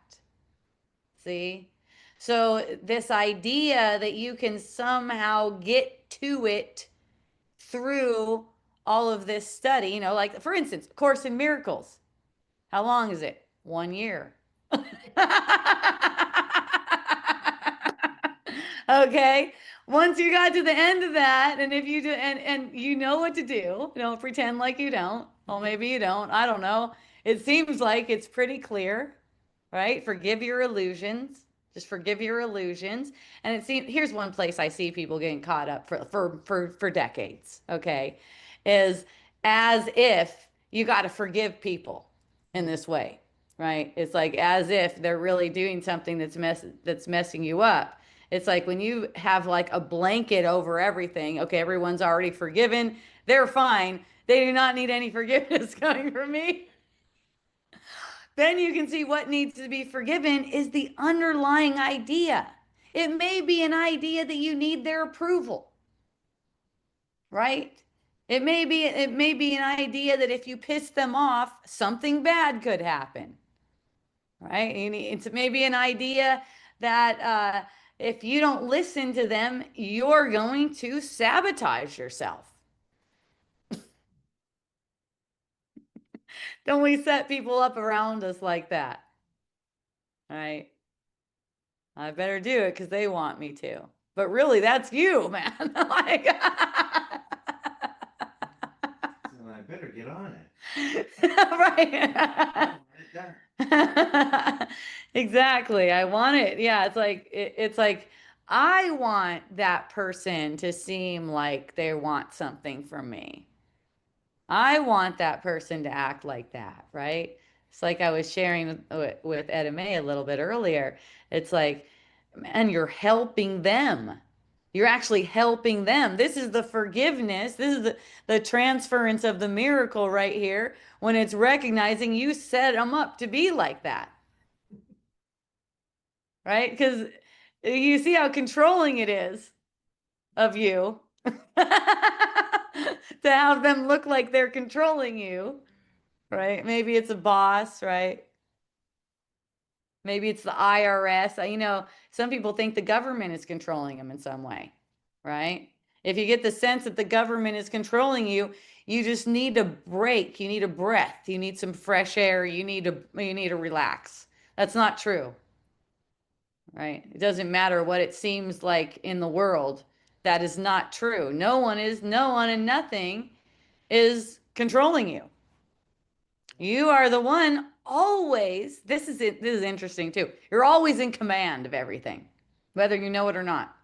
See? So, this idea that you can somehow get to it through all of this study, like for instance, Course in Miracles. How long is it? 1 year. Okay. Once you got to the end of that, and if you do, and you know what to do, don't pretend like you don't. Well, maybe you don't. I don't know. It seems like it's pretty clear, right? Forgive your illusions. Just forgive your illusions. And it seems here's one place I see people getting caught up for decades. Okay, is as if you got to forgive people in this way, right? It's like as if they're really doing something that's messing you up. It's like when you have like a blanket over everything. Okay, everyone's already forgiven. They're fine. They do not need any forgiveness coming from me. Then you can see what needs to be forgiven is the underlying idea. It may be an idea that you need their approval, right? It may be an idea that if you piss them off, something bad could happen, right? It's maybe an idea that if you don't listen to them, you're going to sabotage yourself. Don't we set people up around us like that? Right? I better do it because they want me to. But really, that's you, man. Like, So I better get on right. it. Exactly. I want it. Yeah, it's like I want that person to seem like they want something from me. I want that person to act like that, right? It's like I was sharing with Etta May a little bit earlier. It's like, man, you're helping them. You're actually helping them. This is the forgiveness. This is the transference of the miracle right here when it's recognizing you set them up to be like that, right? Because you see how controlling it is of you to have them look like they're controlling you, right? Maybe it's a boss, right? Maybe it's the IRS. Some people think the government is controlling them in some way, right? If you get the sense that the government is controlling you, you just need a break. You need a breath. You need some fresh air. You need to relax. That's not true, right? It doesn't matter what it seems like in the world. That is not true. No one and nothing is controlling you. You are the one always, this is interesting too. You're always in command of everything, whether you know it or not.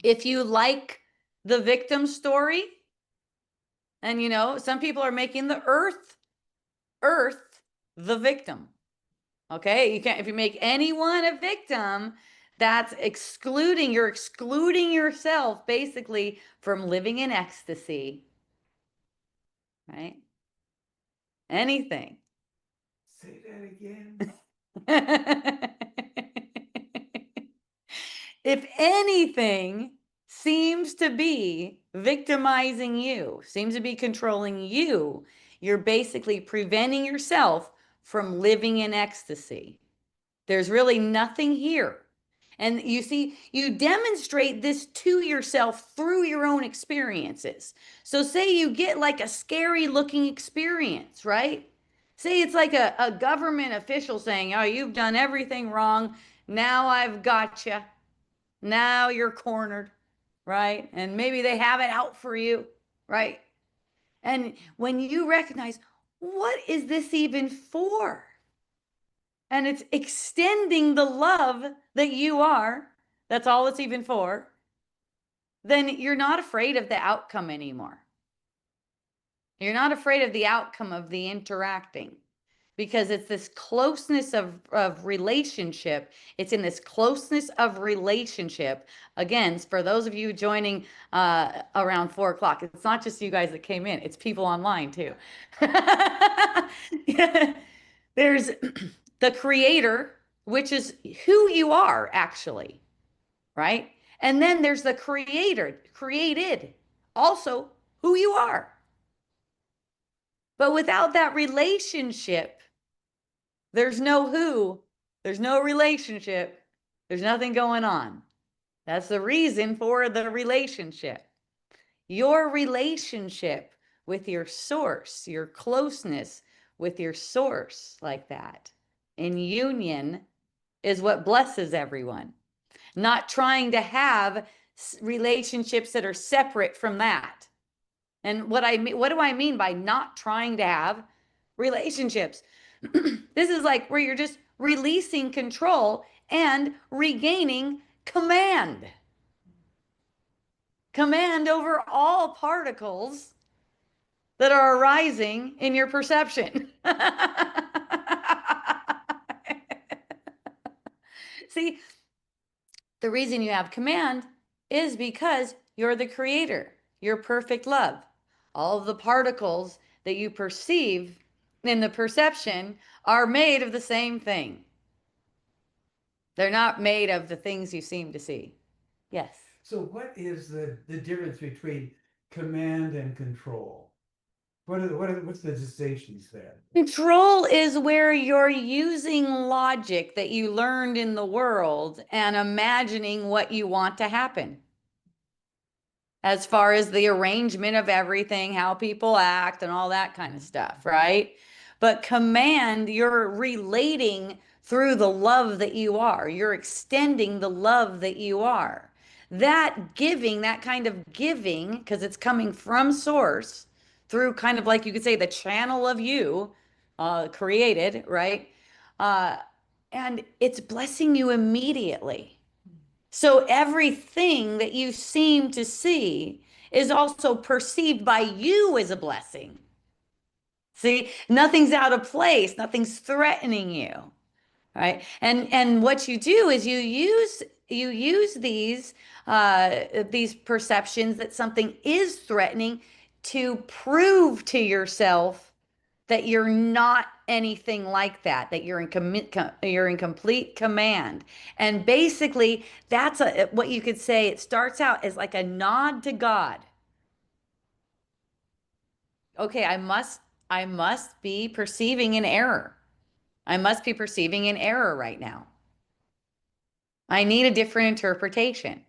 If you like the victim story, and some people are making the earth the victim. Okay, you can't, if you make anyone a victim, you're excluding yourself basically from living in ecstasy, right? Anything. Say that again. If anything seems to be victimizing you, seems to be controlling you, you're basically preventing yourself from living in ecstasy. There's really nothing here. And you see, you demonstrate this to yourself through your own experiences. So, say you get like a scary looking experience, right? Say it's like a government official saying, "Oh, you've done everything wrong. Now I've got you. Now you're cornered," right? And maybe they have it out for you, right? And when you recognize, what is this even for? And it's extending the love that you are, that's all it's even for, then you're not afraid of the outcome anymore. You're not afraid of the outcome of the interacting, because it's this closeness of relationship. It's in this closeness of relationship. Again, for those of you joining around 4 o'clock, it's not just you guys that came in, it's people online too. Yeah. There's the creator, which is who you are actually, right? And then there's the creator, created, also who you are. But without that relationship, there's no who, there's no relationship, there's nothing going on. That's the reason for the relationship. Your relationship with your source, your closeness with your source, like that, in union, is what blesses everyone. Not trying to have relationships that are separate from that. And what do I mean by not trying to have relationships? This is like where you're just releasing control and regaining command over all particles that are arising in your perception. See, the reason you have command is because you're the creator, you're perfect love. All of the particles that you perceive in the perception are made of the same thing. They're not made of the things you seem to see. Yes. So what is the difference between command and control? What's the distinctions there? Control is where you're using logic that you learned in the world and imagining what you want to happen, as far as the arrangement of everything, how people act, and all that kind of stuff, right? But command, you're relating through the love that you are, you're extending the love that you are. That giving, that kind of giving, because it's coming from source through kind of like you could say the channel of you created, right? Uh, and it's blessing you immediately. So everything that you seem to see is also perceived by you as a blessing. See, nothing's out of place, nothing's threatening you, right? And what you do is you use these perceptions that something is threatening to prove to yourself that you're not anything like that, that you're in complete command. And basically, that's what you could say. It starts out as like a nod to God. Okay, I must be perceiving an error. I must be perceiving an error right now. I need a different interpretation.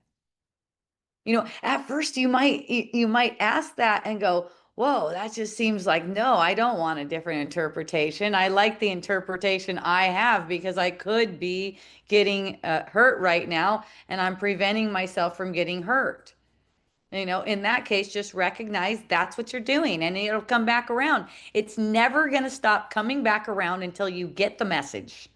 At first you might ask that and go, "Whoa, that just seems like no, I don't want a different interpretation. I like the interpretation I have because I could be getting hurt right now and I'm preventing myself from getting hurt." In that case, just recognize that's what you're doing and it'll come back around. It's never going to stop coming back around until you get the message.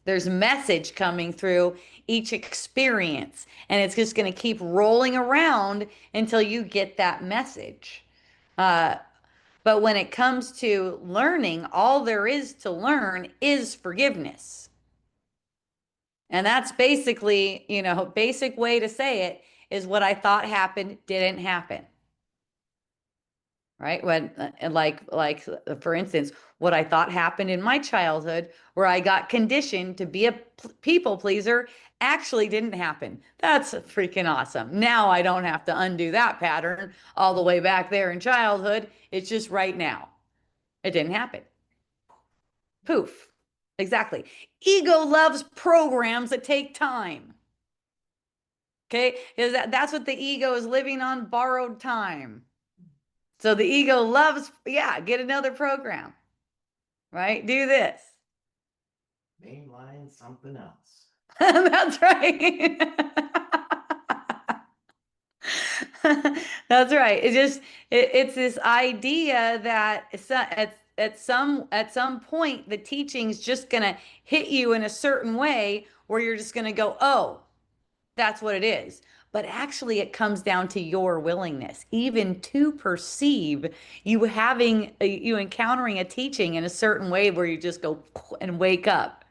There's message coming through each experience, and it's just going to keep rolling around until you get that message. Uh, but when it comes to learning, all there is to learn is forgiveness. And that's basically, basic way to say it is what I thought happened didn't happen. Right? For instance, what I thought happened in my childhood where I got conditioned to be a people pleaser actually didn't happen. That's freaking awesome. Now I don't have to undo that pattern all the way back there in childhood. It's just right now. It didn't happen. Poof. Exactly. Ego loves programs that take time. Okay? That's what the ego is living on borrowed time. So the ego loves, yeah, get another program, right? Do this. Mainline something else. That's right. That's right. It's this idea that at some point the teaching's just gonna hit you in a certain way where you're just gonna go, oh, that's what it is. But actually, it comes down to your willingness, even to perceive you encountering a teaching in a certain way where you just go and wake up,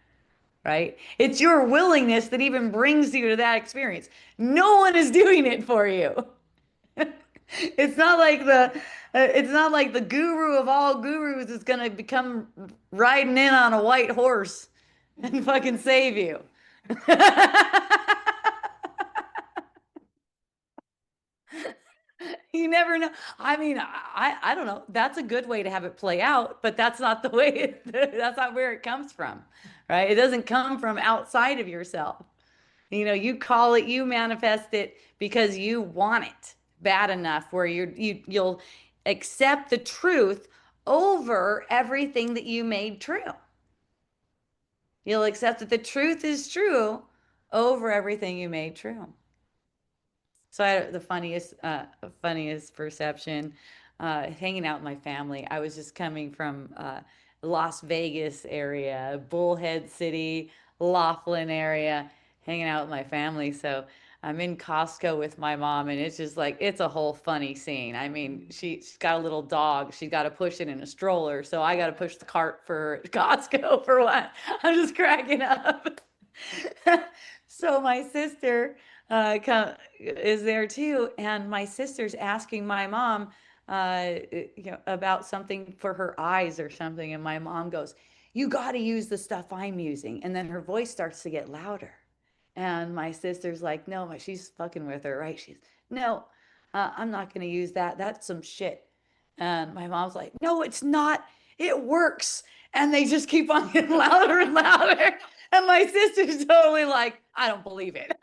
right? It's your willingness that even brings you to that experience. No one is doing it for you. It's not like the guru of all gurus is gonna become riding in on a white horse and fucking save you. You never know. I mean, I don't know. That's a good way to have it play out, but that's not the way that's not where it comes from, right? It doesn't come from outside of yourself. You call it, you manifest it because you want it bad enough where you'll accept the truth over everything that you made true. You'll accept that the truth is true over everything you made true. So I had the funniest perception, hanging out with my family. I was just coming from Las Vegas area, Bullhead City, Laughlin area, hanging out with my family. So I'm in Costco with my mom, and it's just like it's a whole funny scene. I mean, she's got a little dog. She's got to push it in a stroller, so I got to push the cart for Costco for what? I'm just cracking up. So my sister is there too, and my sister's asking my mom, about something for her eyes or something, and my mom goes, "You got to use the stuff I'm using," and then her voice starts to get louder, and my sister's like, "No, she's fucking with her, right?" She's, "No, I'm not gonna use that. That's some shit." And my mom's like, "No, it's not. It works." And they just keep on getting louder and louder. And my sister's totally like, "I don't believe it."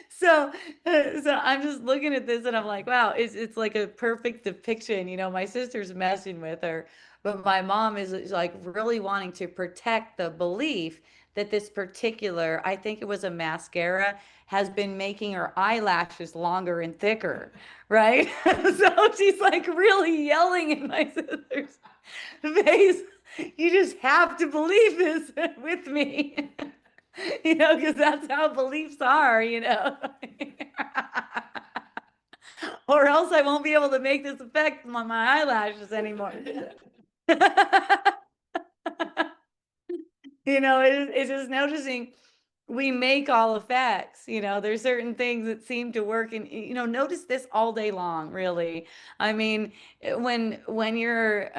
So, so I'm just looking at this and I'm like, wow, it's like a perfect depiction. My sister's messing with her, but my mom is like really wanting to protect the belief that this particular, I think it was a mascara, has been making her eyelashes longer and thicker, right? So she's like really yelling in my sister's face. You just have to believe this with me, because that's how beliefs are. Or else I won't be able to make this effect on my eyelashes anymore. It's just noticing we make all effects. There's certain things that seem to work, and notice this all day long, really. I mean, when you're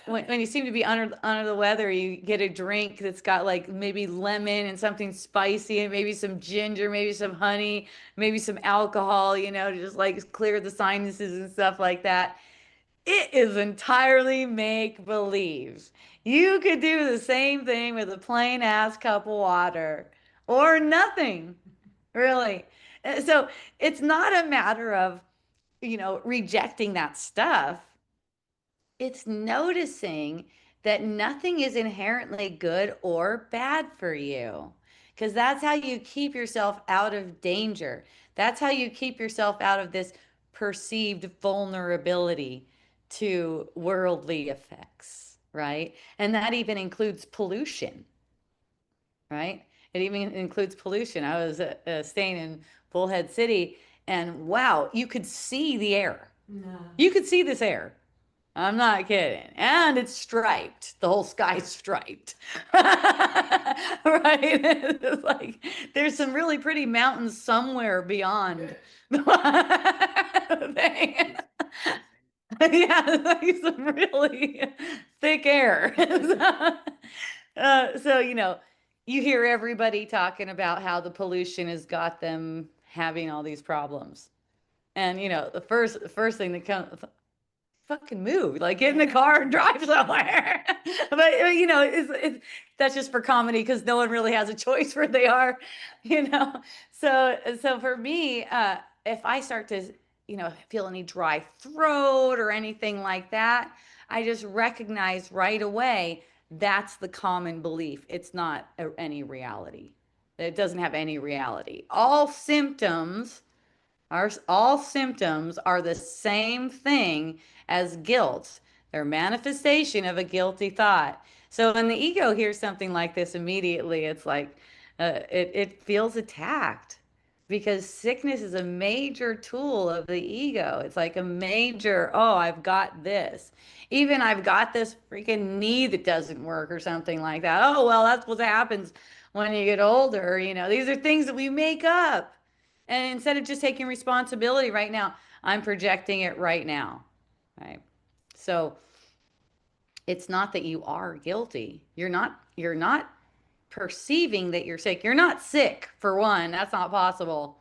when you seem to be under the weather, you get a drink that's got like maybe lemon and something spicy and maybe some ginger, maybe some honey, maybe some alcohol, to just like clear the sinuses and stuff like that. It is entirely make believe. You could do the same thing with a plain ass cup of water or nothing, really. So it's not a matter of, rejecting that stuff. It's noticing that nothing is inherently good or bad for you. Because that's how you keep yourself out of danger. That's how you keep yourself out of this perceived vulnerability to worldly effects, right? And that even includes pollution, right? It even includes pollution. I was staying in Bullhead City, and wow, you could see the air. No. You could see this air. I'm not kidding. And it's striped. The whole sky's striped. Right? It's like there's some really pretty mountains somewhere beyond the thing. Yeah, like some really thick air. So, you hear everybody talking about how the pollution has got them having all these problems. And the first thing that comes, fucking move, like get in the car and drive somewhere. But that's just for comedy because no one really has a choice where they are, you know. So for me, if I start to, feel any dry throat or anything like that, I just recognize right away that's the common belief. It's not any reality. It doesn't have any reality. All symptoms are the same thing as guilt. They're manifestation of a guilty thought. So when the ego hears something like this, immediately it's like it feels attacked because sickness is a major tool of the ego. It's like a major, oh, I've got this. Even I've got this freaking knee that doesn't work or something like that. Oh, well, that's what happens when you get older. These are things that we make up. And instead of just taking responsibility right now, I'm projecting it right now. Right. So it's not that you are guilty. You're not perceiving that you're sick. You're not sick, for one. That's not possible.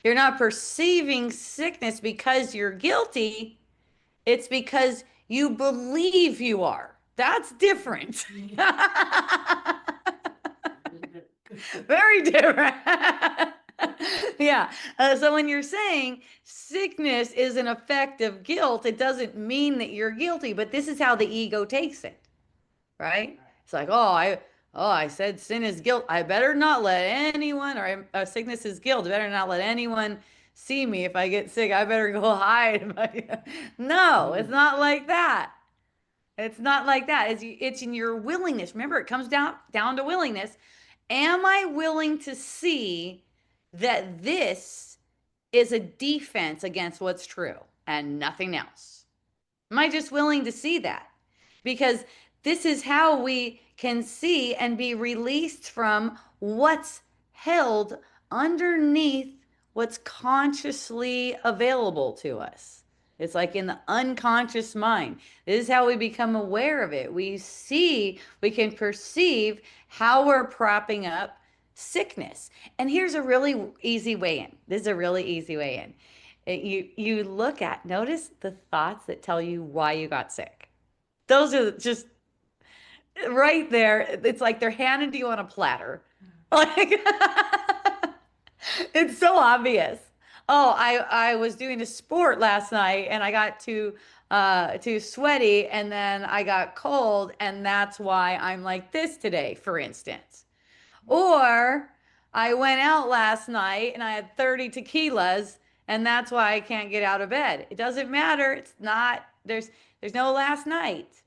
You're not perceiving sickness because you're guilty. It's because you believe you are. That's different. Very different. Yeah. So when you're saying sickness is an effect of guilt, it doesn't mean that you're guilty, but this is how the ego takes it, right? It's like, oh, I said sin is guilt. I better not let anyone, or sickness is guilt. I better not let anyone see me if I get sick. I better go hide. No, it's not like that. It's not like that. It's in your willingness. Remember, it comes down to willingness. Am I willing to see that this is a defense against what's true and nothing else? Am I just willing to see that? Because this is how we can see and be released from what's held underneath what's consciously available to us. It's like in the unconscious mind. This is how we become aware of it. We can perceive how we're propping up sickness. And here's a really easy way in. This is a really easy way in. You notice the thoughts that tell you why you got sick. Those are just right there. It's like they're handed to you on a platter. Like it's so obvious. Oh, I was doing a sport last night and I got too sweaty and then I got cold and that's why I'm like this today, for instance. Or I went out last night and I had 30 tequilas and that's why I can't get out of bed. It doesn't matter. It's not there's no last night.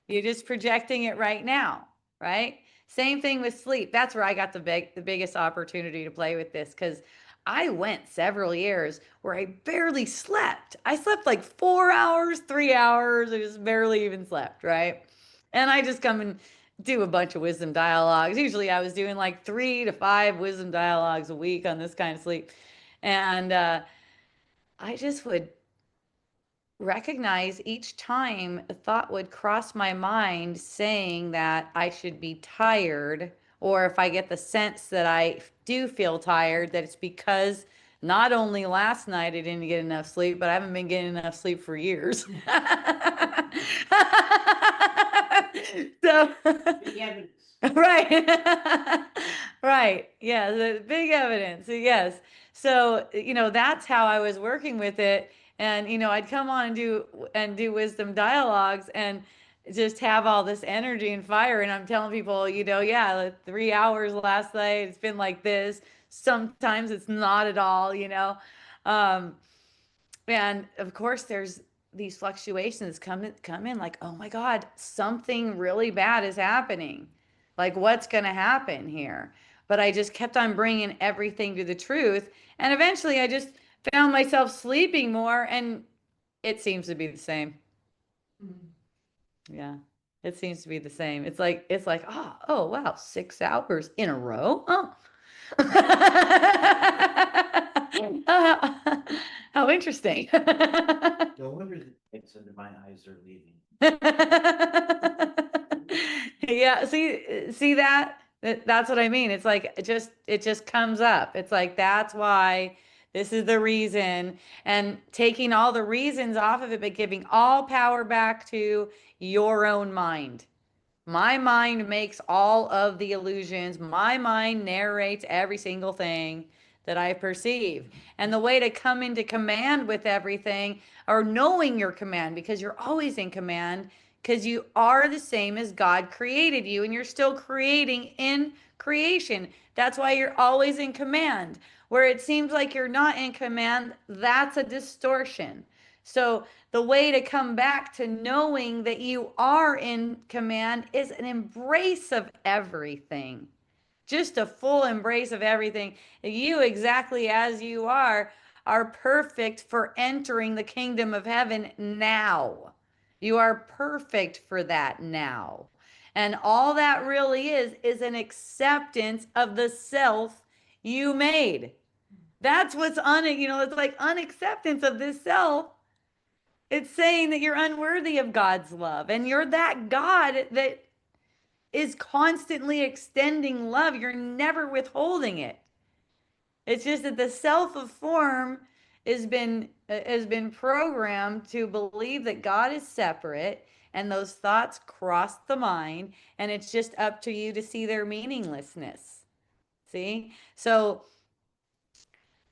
You're just projecting it right now, right? Same thing with sleep. That's where I got the biggest opportunity to play with this because I went several years where I barely slept. I slept like 4 hours, 3 hours. I just barely even slept, right? And I just come and do a bunch of wisdom dialogues. Usually I was doing like 3 to 5 wisdom dialogues a week on this kind of sleep. And I just would recognize each time a thought would cross my mind saying that I should be tired, or if I get the sense that I do feel tired, that it's because not only last night I didn't get enough sleep, but I haven't been getting enough sleep for years. So, Big evidence. right. Right. Yeah, the big evidence. Yes. So, that's how I was working with it. And, I'd come on and do wisdom dialogues just have all this energy and fire. And I'm telling people, yeah, like 3 hours last night, it's been like this. Sometimes it's not at all, Um, and of course, there's these fluctuations come in like, oh my God, something really bad is happening. Like, what's going to happen here? But I just kept on bringing everything to the truth. And eventually I just found myself sleeping more, and it seems to be the same. Mhm. Yeah. It seems to be the same. It's like, oh wow, 6 hours in a row. Oh. How interesting. No wonder the things under my eyes are leaving. Yeah, see that? That's what I mean. It's like it just comes up. It's like that's why this is the reason, and taking all the reasons off of it, but giving all power back to your own mind. My mind makes all of the illusions. My mind narrates every single thing that I perceive. And the way to come into command with everything, or knowing your command, because you're always in command, because you are the same as God created you, and you're still creating in creation. That's why you're always in command. Where it seems like you're not in command, that's a distortion. So the way to come back to knowing that you are in command is an embrace of everything. Just a full embrace of everything. You, exactly as you are perfect for entering the kingdom of heaven now. You are perfect for that now. And all that really is an acceptance of the self you made. That's what's it's like unacceptance of this self. It's saying that you're unworthy of God's love, and you're that God that is constantly extending love. You're never withholding it. It's just that the self of form has been programmed to believe that God is separate, and those thoughts cross the mind, and it's just up to you to see their meaninglessness. See? So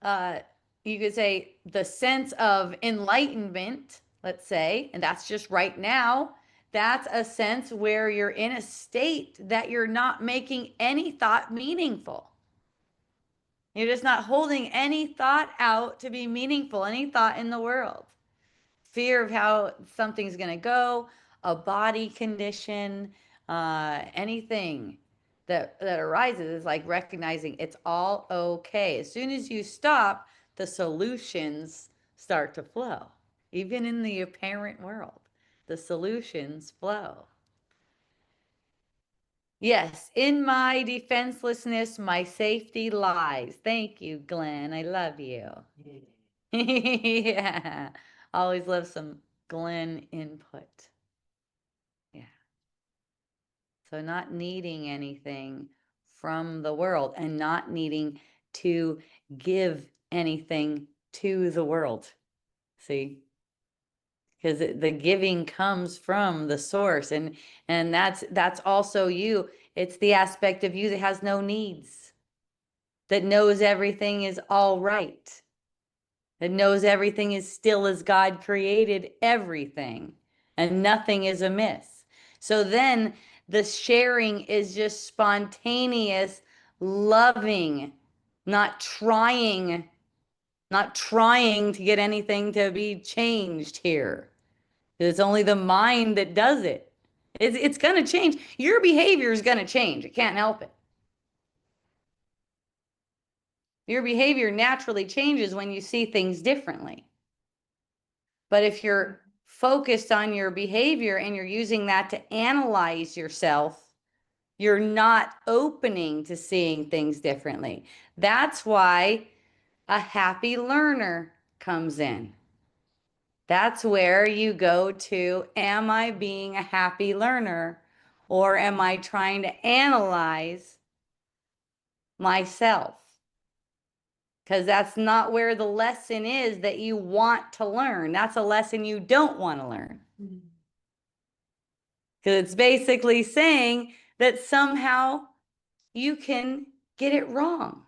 uh, you could say the sense of enlightenment, let's say, and that's just right now. That's a sense where you're in a state that you're not making any thought meaningful. You're just not holding any thought out to be meaningful, any thought in the world. Fear of how something's going to go, a body condition, anything that arises is like recognizing it's all okay. As soon as you stop, the solutions start to flow. Even in the apparent world, the solutions flow. Yes, in my defenselessness, my safety lies. Thank you, Glenn. I love you. Yeah. Always love some Glenn input. Yeah. So not needing anything from the world, and not needing to give anything to the world. See? Because the giving comes from the source, and that's also you. It's the aspect of you that has no needs, that knows everything is all right, that knows everything is still as God created everything, and nothing is amiss. So then the sharing is just spontaneous, loving, not trying, not trying to get anything to be changed here. It's only the mind that does it. It's going to change. Your behavior is going to change. It can't help it. Your behavior naturally changes when you see things differently. But if you're focused on your behavior and you're using that to analyze yourself, you're not opening to seeing things differently. That's why a happy learner comes in. That's where you go to, am I being a happy learner, or am I trying to analyze myself? Because that's not where the lesson is that you want to learn. That's a lesson you don't want to learn. Because it's basically saying that somehow you can get it wrong.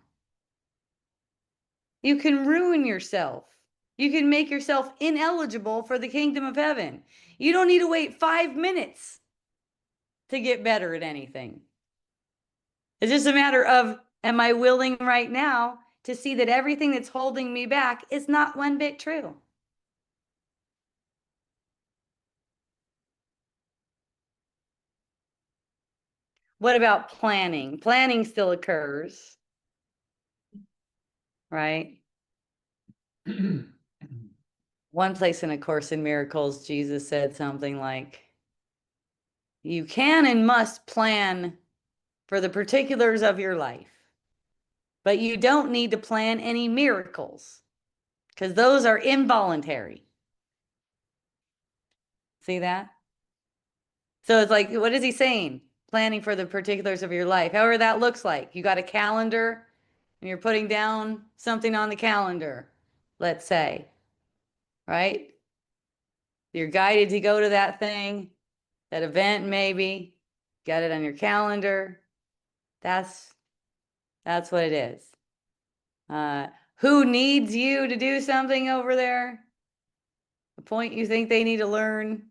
You can ruin yourself. You can make yourself ineligible for the kingdom of heaven. You don't need to wait 5 minutes to get better at anything. It's just a matter of, am I willing right now to see that everything that's holding me back is not one bit true? What about planning? Planning still occurs, right? One place in A Course in Miracles, Jesus said something like, you can and must plan for the particulars of your life, but you don't need to plan any miracles because those are involuntary. See that? So it's like, what is he saying? Planning for the particulars of your life, however that looks like. You got a calendar and you're putting down something on the calendar, let's say, right? You're guided to go to that thing, that event maybe, got it on your calendar. That's what it is. Who needs you to do something over there? The point you think they need to learn?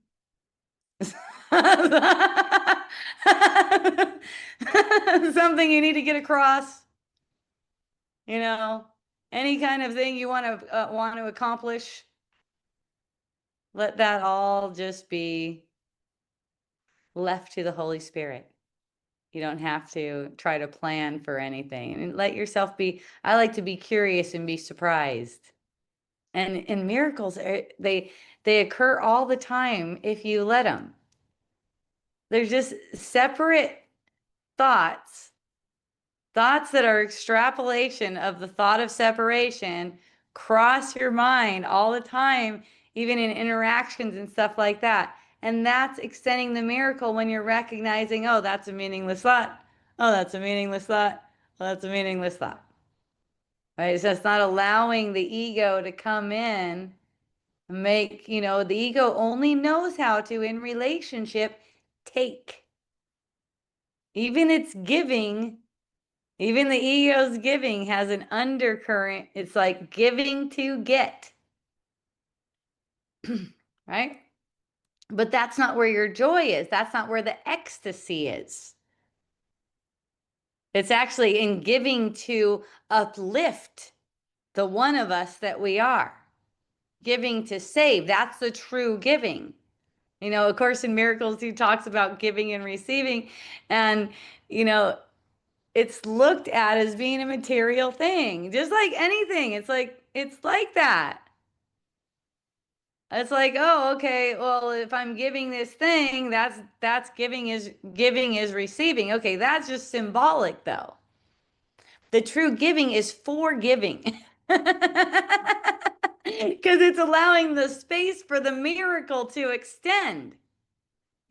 Something you need to get across, you know, any kind of thing you want to accomplish, let that all just be left to the Holy Spirit. You don't have to try to plan for anything, and let yourself be. I like to be curious and be surprised. And miracles they occur all the time if you let them. They're just separate thoughts that are extrapolation of the thought of separation cross your mind all the time, even in interactions and stuff like that. And that's extending the miracle when you're recognizing, oh, that's a meaningless thought. Oh, that's a meaningless thought. Oh, that's a meaningless thought. Right? So it's not allowing the ego to come in and make, the ego only knows how to, in relationship, take. Even its giving, even the ego's giving has an undercurrent. It's like giving to get. Right? But that's not where your joy is. That's not where the ecstasy is. It's actually in giving to uplift the one of us that we are. Giving to save. That's the true giving. A Course in Miracles, he talks about giving and receiving. And, it's looked at as being a material thing, just like anything. It's like that. It's like, oh, okay, well, if I'm giving this thing, that's giving is receiving. Okay, that's just symbolic though. The true giving is forgiving. Because it's allowing the space for the miracle to extend.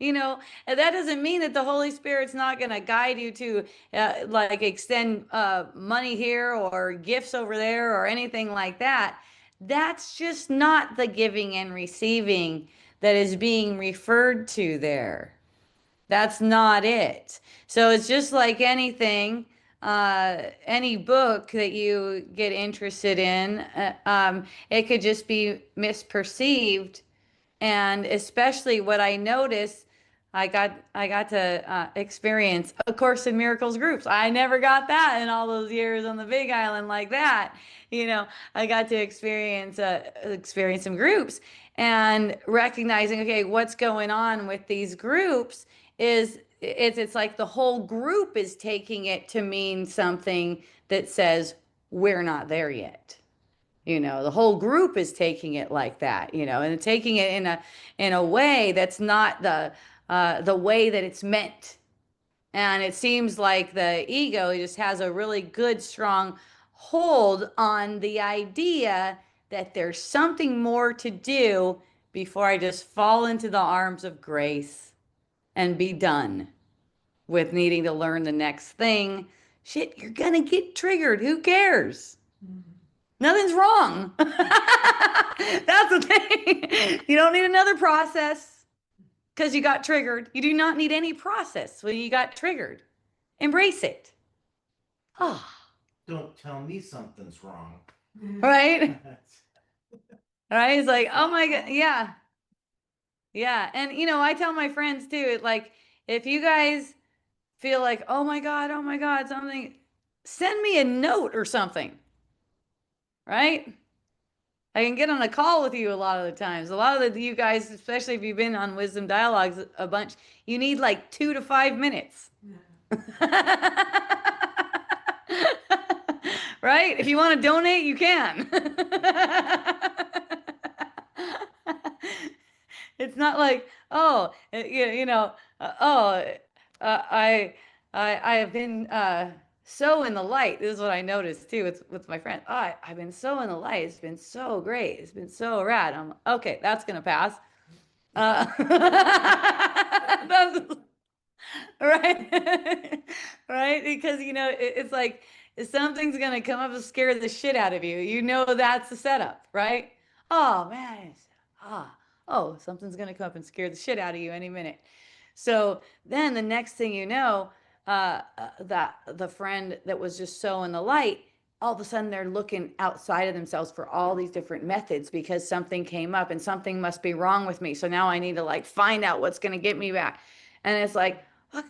And that doesn't mean that the Holy Spirit's not going to guide you to like extend money here or gifts over there or anything like that. That's just not the giving and receiving that is being referred to there. That's not it. So it's just like anything, any book that you get interested in, it could just be misperceived. And especially what I noticed, I got to experience A Course in Miracles groups. I never got that in all those years on the Big Island like that. I got to experience some groups and recognizing, okay, what's going on with these groups is it's like the whole group is taking it to mean something that says we're not there yet. The whole group is taking it like that, and taking it in a way that's not the way that it's meant. And it seems like the ego just has a really good, strong hold on the idea that there's something more to do before I just fall into the arms of grace and be done with needing to learn the next thing. Shit, you're gonna get triggered. Who cares? Nothing's wrong. That's the thing. You don't need another process because you got triggered. You do not need any process when you got triggered. Embrace it. Oh, Don't tell me something's wrong. right? Right? It's like, oh my God, yeah. Yeah. And I tell my friends too, like if you guys feel like, oh my God, something, send me a note or something, right? I can get on a call with you a lot of the times. A lot of you guys, especially if you've been on Wisdom Dialogues a bunch, you need like 2 to 5 minutes. Right? If you want to donate, you can. It's not like, oh, oh, I, I have been so in the light. This is what I noticed too. It's with my friend. Oh, I've been so in the light. It's been so great. It's been so rad. I'm okay. That's gonna pass. That's, right. Right, because it's like if something's gonna come up and scare the shit out of you, that's the setup, right? Oh man, ah, oh, something's gonna come up and scare the shit out of you any minute. So then the next thing you know, that the friend that was just so in the light, all of a sudden they're looking outside of themselves for all these different methods because something came up and something must be wrong with me. So now I need to like find out what's gonna get me back. And it's like, fuck.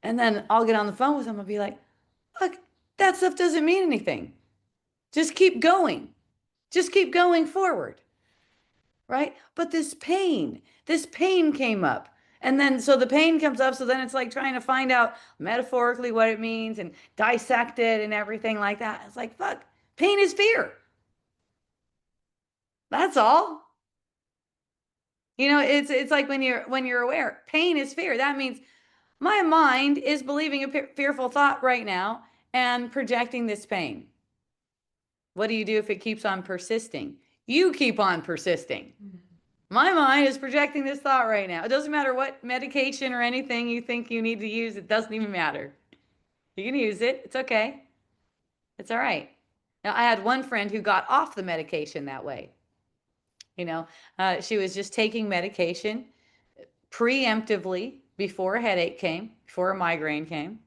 And then I'll get on the phone with them and be like, look, that stuff doesn't mean anything. Just keep going. Just keep going forward. Right? But this pain came up. And then so the pain comes up. So then it's like trying to find out metaphorically what it means and dissect it and everything like that. It's like, fuck, pain is fear. That's all. It's like when you're aware, pain is fear. That means my mind is believing a fearful thought right now and projecting this pain. What do you do if it keeps on persisting? You keep on persisting. My mind is projecting this thought right now. It doesn't matter what medication or anything you think you need to use, it doesn't even matter. You can use it. It's okay. It's all right. Now, I had one friend who got off the medication that way. She was just taking medication preemptively before a headache came, before a migraine came.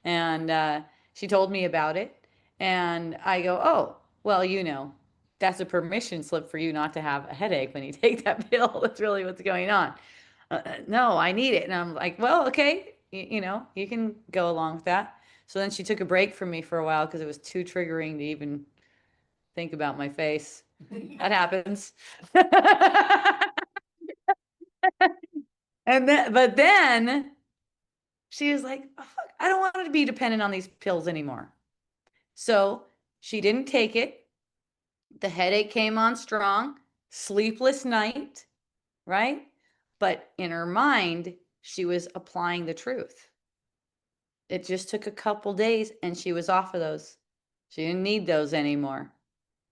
And she told me about it. And I go, oh, well, that's a permission slip for you not to have a headache when you take that pill. That's really what's going on. No, I need it. And I'm like, well, okay, you can go along with that. So then she took a break from me for a while because it was too triggering to even think about my face. That happens. But then she was like, oh, fuck, I don't want to be dependent on these pills anymore. So she didn't take it. The headache came on strong, sleepless night, right? But in her mind, she was applying the truth. It just took a couple days and she was off of those. She didn't need those anymore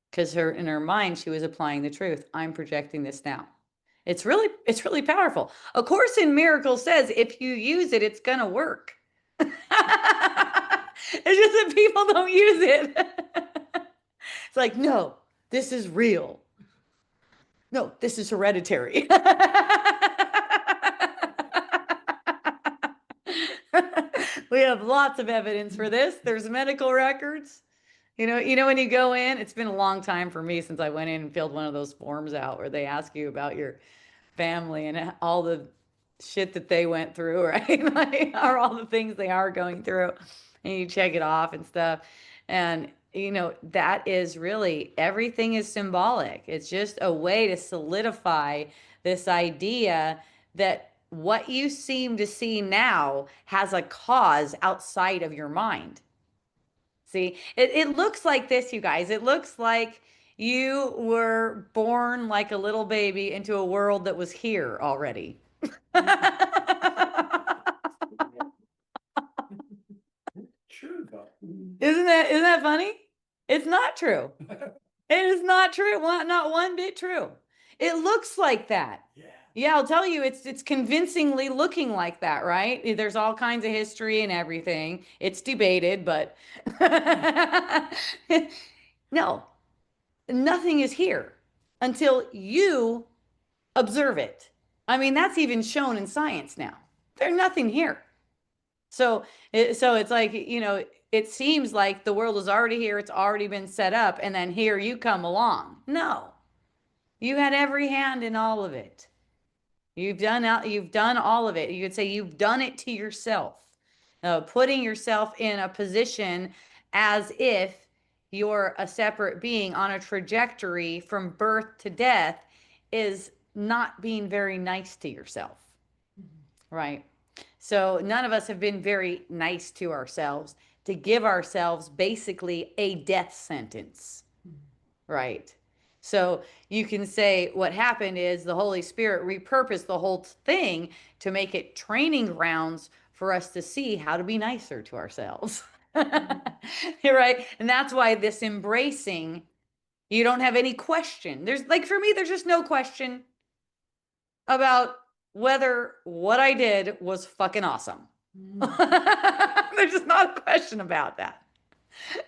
because in her mind, she was applying the truth. I'm projecting this now. It's really powerful. A Course in Miracles says if you use it, it's gonna work. It's just that people don't use it. It's like, no, this is real. No, this is hereditary. We have lots of evidence for this. There's medical records. When you go in, it's been a long time for me since I went in and filled one of those forms out where they ask you about your family and all the shit that they went through, right? Like, or all the things they are going through, and you check it off and stuff. And that is really everything is symbolic. It's just a way to solidify this idea that what you seem to see now has a cause outside of your mind. See, it looks like this, you guys. It looks like you were born like a little baby into a world that was here already. True though. Isn't that funny? It's not true. It is not true. Not one bit true. It looks like that. Yeah. Yeah, I'll tell you, it's convincingly looking like that, right? There's all kinds of history and everything. It's debated, but no, nothing is here until you observe it. I mean, that's even shown in science now. There's nothing here. So it's like, it seems like the world is already here, it's already been set up, and then here you come along. No. You had every hand in all of it. You've done all of it. You could say you've done it to yourself. Putting yourself in a position as if you're a separate being on a trajectory from birth to death is not being very nice to yourself. Right? So none of us have been very nice to ourselves to give ourselves basically a death sentence. Right? So you can say what happened is the Holy Spirit repurposed the whole thing to make it training grounds for us to see how to be nicer to ourselves. Right? And that's why this embracing, you don't have any question. There's like for me, there's just no question about whether what I did was fucking awesome. There's just not a question about that.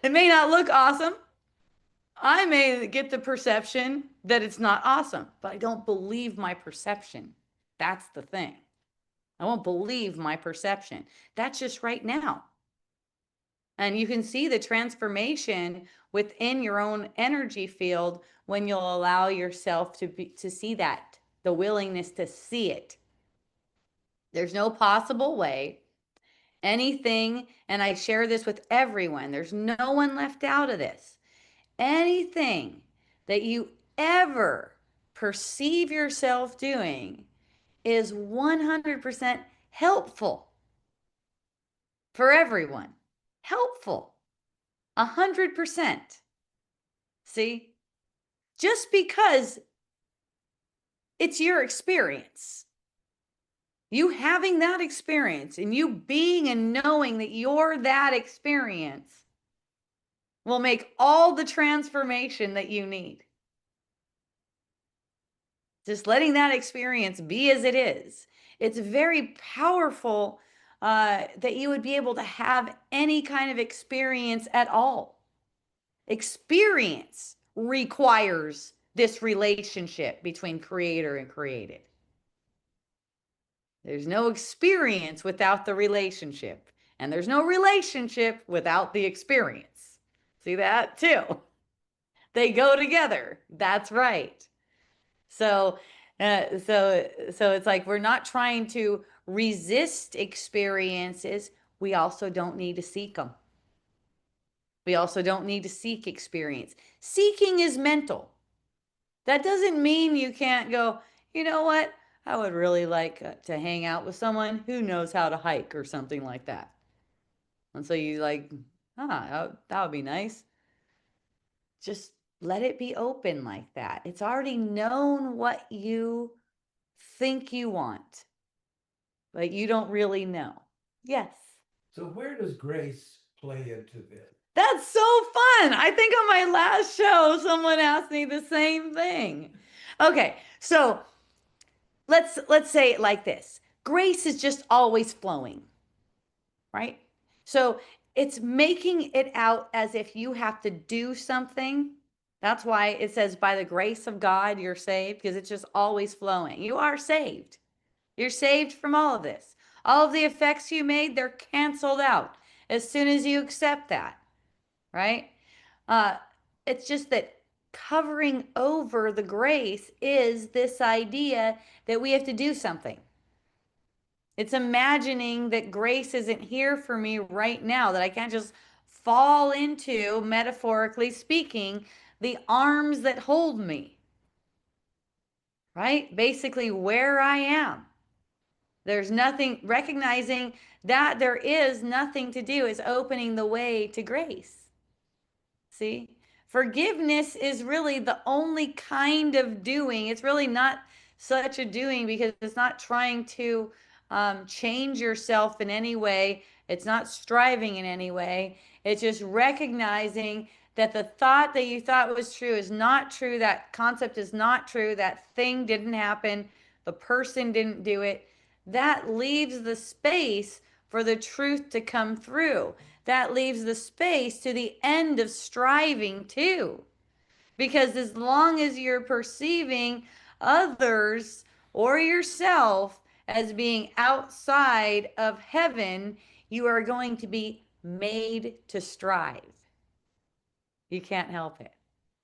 It may not look awesome. I may get the perception that it's not awesome, but I don't believe my perception. That's the thing. I won't believe my perception. That's just right now. And you can see the transformation within your own energy field when you'll allow yourself to see that, the willingness to see it. There's no possible way anything, and I share this with everyone, there's no one left out of this. Anything that you ever perceive yourself doing is 100% helpful for everyone. Helpful. 100%. See? Just because it's your experience. You having that experience and you being and knowing that you're that experience will make all the transformation that you need. Just letting that experience be as it is. It's very powerful that you would be able to have any kind of experience at all. Experience requires this relationship between creator and created. There's no experience without the relationship, and there's no relationship without the experience. See that too? They go together. That's right. So, so it's like we're not trying to resist experiences. We also don't need to seek them. We also don't need to seek experience. Seeking is mental. That doesn't mean you can't go, you know what? I would really like to hang out with someone who knows how to hike or something like that. And so you like, that would be nice. Just let it be open like that. It's already known what you think you want, but you don't really know. Yes. So where does grace play into this? That's so fun. I think on my last show, someone asked me the same thing. Okay, so let's say it like this. Grace is just always flowing, right? So it's making it out as if you have to do something. That's why it says by the grace of God you're saved, because it's just always flowing. You are saved. You're saved from all of this. All of the effects you made, they're canceled out as soon as you accept that, right? Uh, it's just that covering over the grace is this idea that we have to do something. It's imagining that grace isn't here for me right now, that I can't just fall into, metaphorically speaking, the arms that hold me, right? Basically, where I am. There's nothing, recognizing that there is nothing to do is opening the way to grace. See? Forgiveness is really the only kind of doing. It's really not such a doing because it's not trying to change yourself in any way. It's not striving in any way. It's just recognizing that the thought that you thought was true is not true. That concept is not true. That thing didn't happen. The person didn't do it. That leaves the space for the truth to come through. That leaves the space to the end of striving too. Because as long as you're perceiving others or yourself as being outside of heaven, you are going to be made to strive. You can't help it.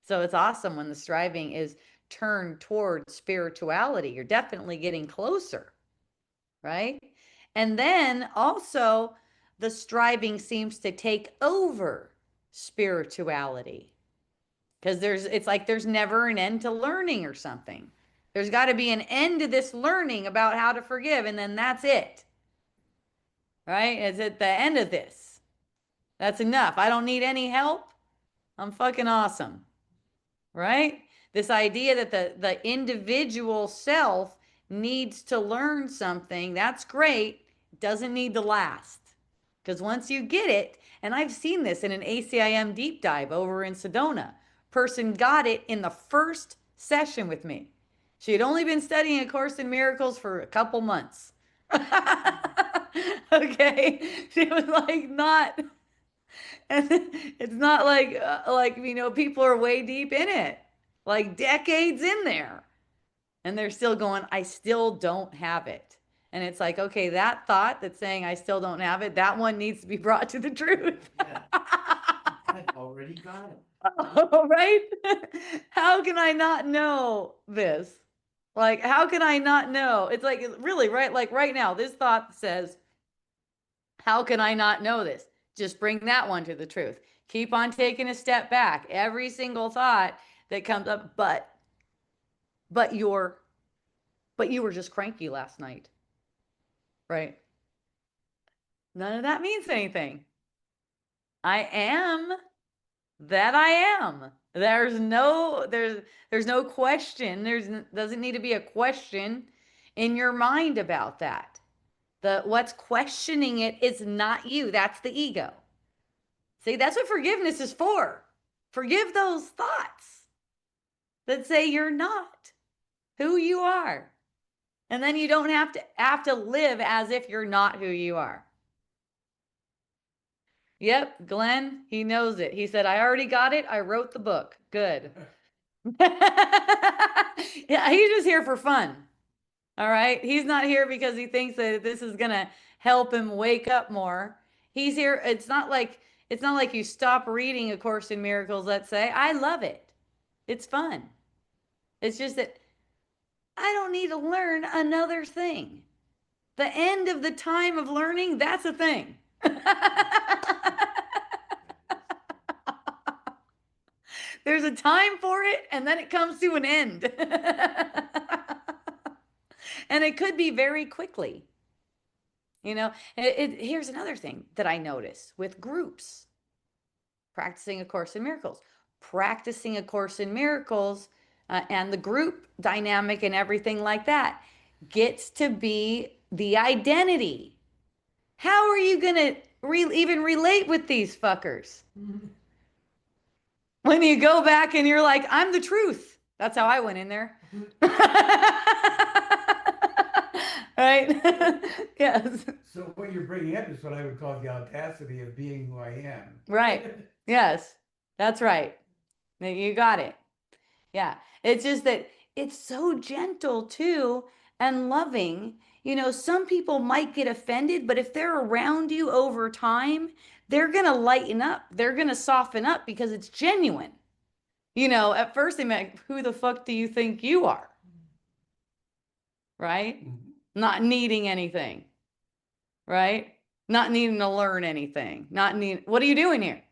So it's awesome when the striving is turn towards spirituality. You're definitely getting closer, right? And then also, the striving seems to take over spirituality because it's like there's never an end to learning or something. There's got to be an end to this learning about how to forgive, and then that's it, right? It's at the end of this. That's enough. I don't need any help. I'm fucking awesome, right? This idea that the individual self needs to learn something, that's great, doesn't need to last. Because once you get it, and I've seen this in an ACIM deep dive over in Sedona, person got it in the first session with me. She had only been studying A Course in Miracles for a couple months. Okay. She was like, not, and it's not like people are way deep in it, like decades in there, and they're still going, I still don't have it. And it's like, okay, that thought that's saying I still don't have it, that one needs to be brought to the truth. Yeah. I already got it. Oh, right? How can I not know this? Like, how can I not know? It's like, really, right? Like right now, this thought says, how can I not know this? Just bring that one to the truth. Keep on taking a step back. Every single thought that comes up, but you're, but you were just cranky last night, right? None of that means anything. I am that I am. There's no question. Doesn't need to be a question in your mind about that. What's questioning it is not you. That's the ego. See, that's what forgiveness is for. Forgive those thoughts that say you're not who you are. And then you don't have to live as if you're not who you are. Yep, Glenn, he knows it. He said, I already got it. I wrote the book. Good. Yeah, he's just here for fun. All right. He's not here because he thinks that this is going to help him wake up more. He's here. It's not like you stop reading A Course in Miracles, let's say. I love it. It's fun. It's just that I don't need to learn another thing. The end of the time of learning, that's a thing. There's a time for it, and then it comes to an end. And it could be very quickly. Here's another thing that I notice with groups practicing A Course in Miracles. Practicing A Course in Miracles and the group dynamic and everything like that gets to be the identity. How are you going to even relate with these fuckers? When you go back and you're like, I'm the truth. That's how I went in there. Right? Yes. So what you're bringing up is what I would call the audacity of being who I am. Right. Yes. That's right. You got it. Yeah. It's just that it's so gentle too and loving. Some people might get offended, but if they're around you over time, they're going to lighten up. They're going to soften up because it's genuine. At first they meant, who the fuck do you think you are? Right? Mhm. Not needing anything. Right? Not needing to learn anything. What are you doing here?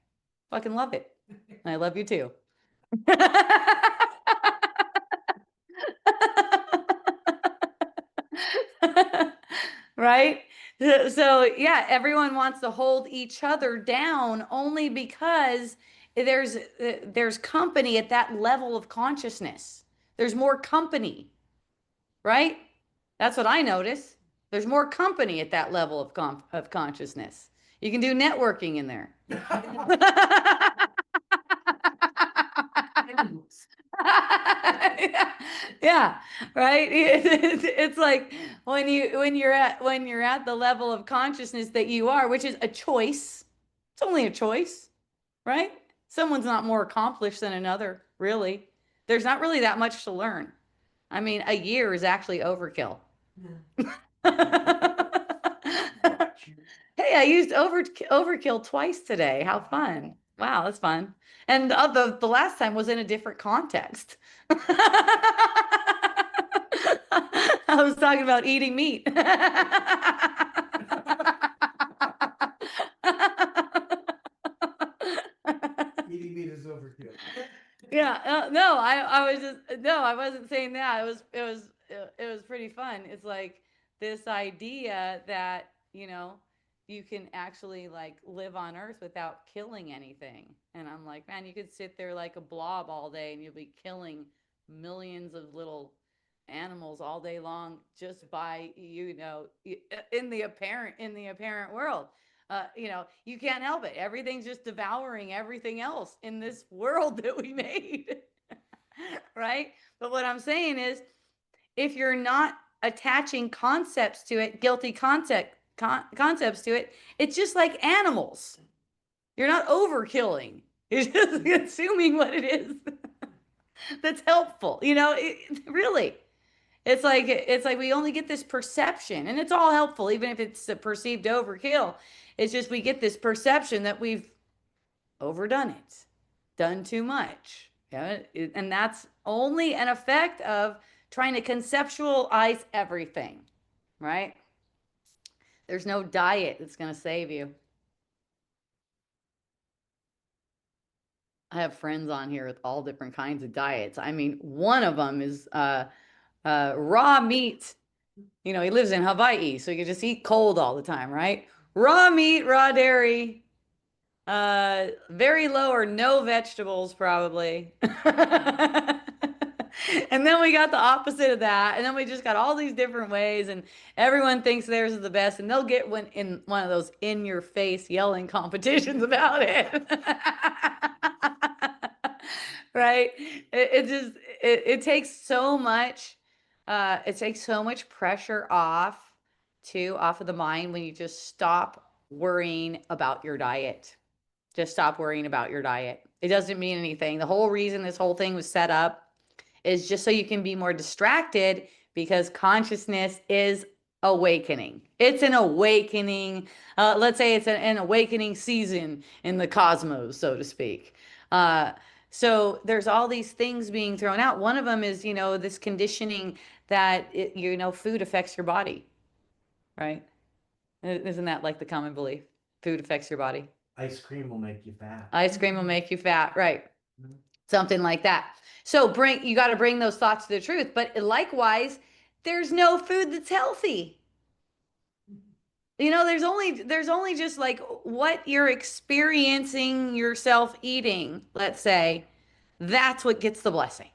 Fucking love it. I love you too. Right? So yeah, everyone wants to hold each other down only because there's company at that level of consciousness. There's more company, right? That's what I notice. There's more company at that level of consciousness. You can do networking in there. Yeah, yeah, right. It's like when you're at the level of consciousness that you are, which is a choice. It's only a choice, right? Someone's not more accomplished than another, really. There's not really that much to learn. I mean, a year is actually overkill. Hey, I used overkill twice today. How fun. Wow, that's fun. And the last time was in a different context. I was talking about eating meat. Eating meat is overkill. Yeah, no, I was just no, I wasn't saying that. It was pretty fun. It's like this idea that, you can actually like live on Earth without killing anything. And I'm like, man, you could sit there like a blob all day and you'll be killing millions of little animals all day long just by, in the apparent world. You can't help it. Everything's just devouring everything else in this world that we made. Right? But what I'm saying is, if you're not attaching concepts to it, guilty concepts to it, it's just like animals. You're not overkilling. You're just consuming what it is that's helpful. Really. It's like we only get this perception, and it's all helpful, even if it's a perceived overkill. It's just we get this perception that we've overdone it, done too much. Yeah, and that's only an effect of trying to conceptualize everything, right? There's no diet that's going to save you. I have friends on here with all different kinds of diets. I mean, one of them is raw meat. He lives in Hawaii, so you can just eat cold all the time, right? Raw meat, raw dairy, very low or no vegetables, probably. And then we got the opposite of that. And then we just got all these different ways, and everyone thinks theirs is the best. And they'll get one of those in your face yelling competitions about it. Right? It takes so much, pressure off of the mind when you just stop worrying about your diet. Just stop worrying about your diet. It doesn't mean anything. The whole reason this whole thing was set up is just so you can be more distracted, because consciousness is awakening. It's an awakening. Let's say it's an awakening season in the cosmos, so to speak. So there's all these things being thrown out. One of them is, this conditioning that, food affects your body, right? Isn't that like the common belief? Food affects your body. Ice cream will make you fat. Ice cream will make you fat, right? Something like that. So you got to bring those thoughts to the truth. But likewise, there's no food that's healthy. There's only just like what you're experiencing yourself eating, let's say, that's what gets the blessing.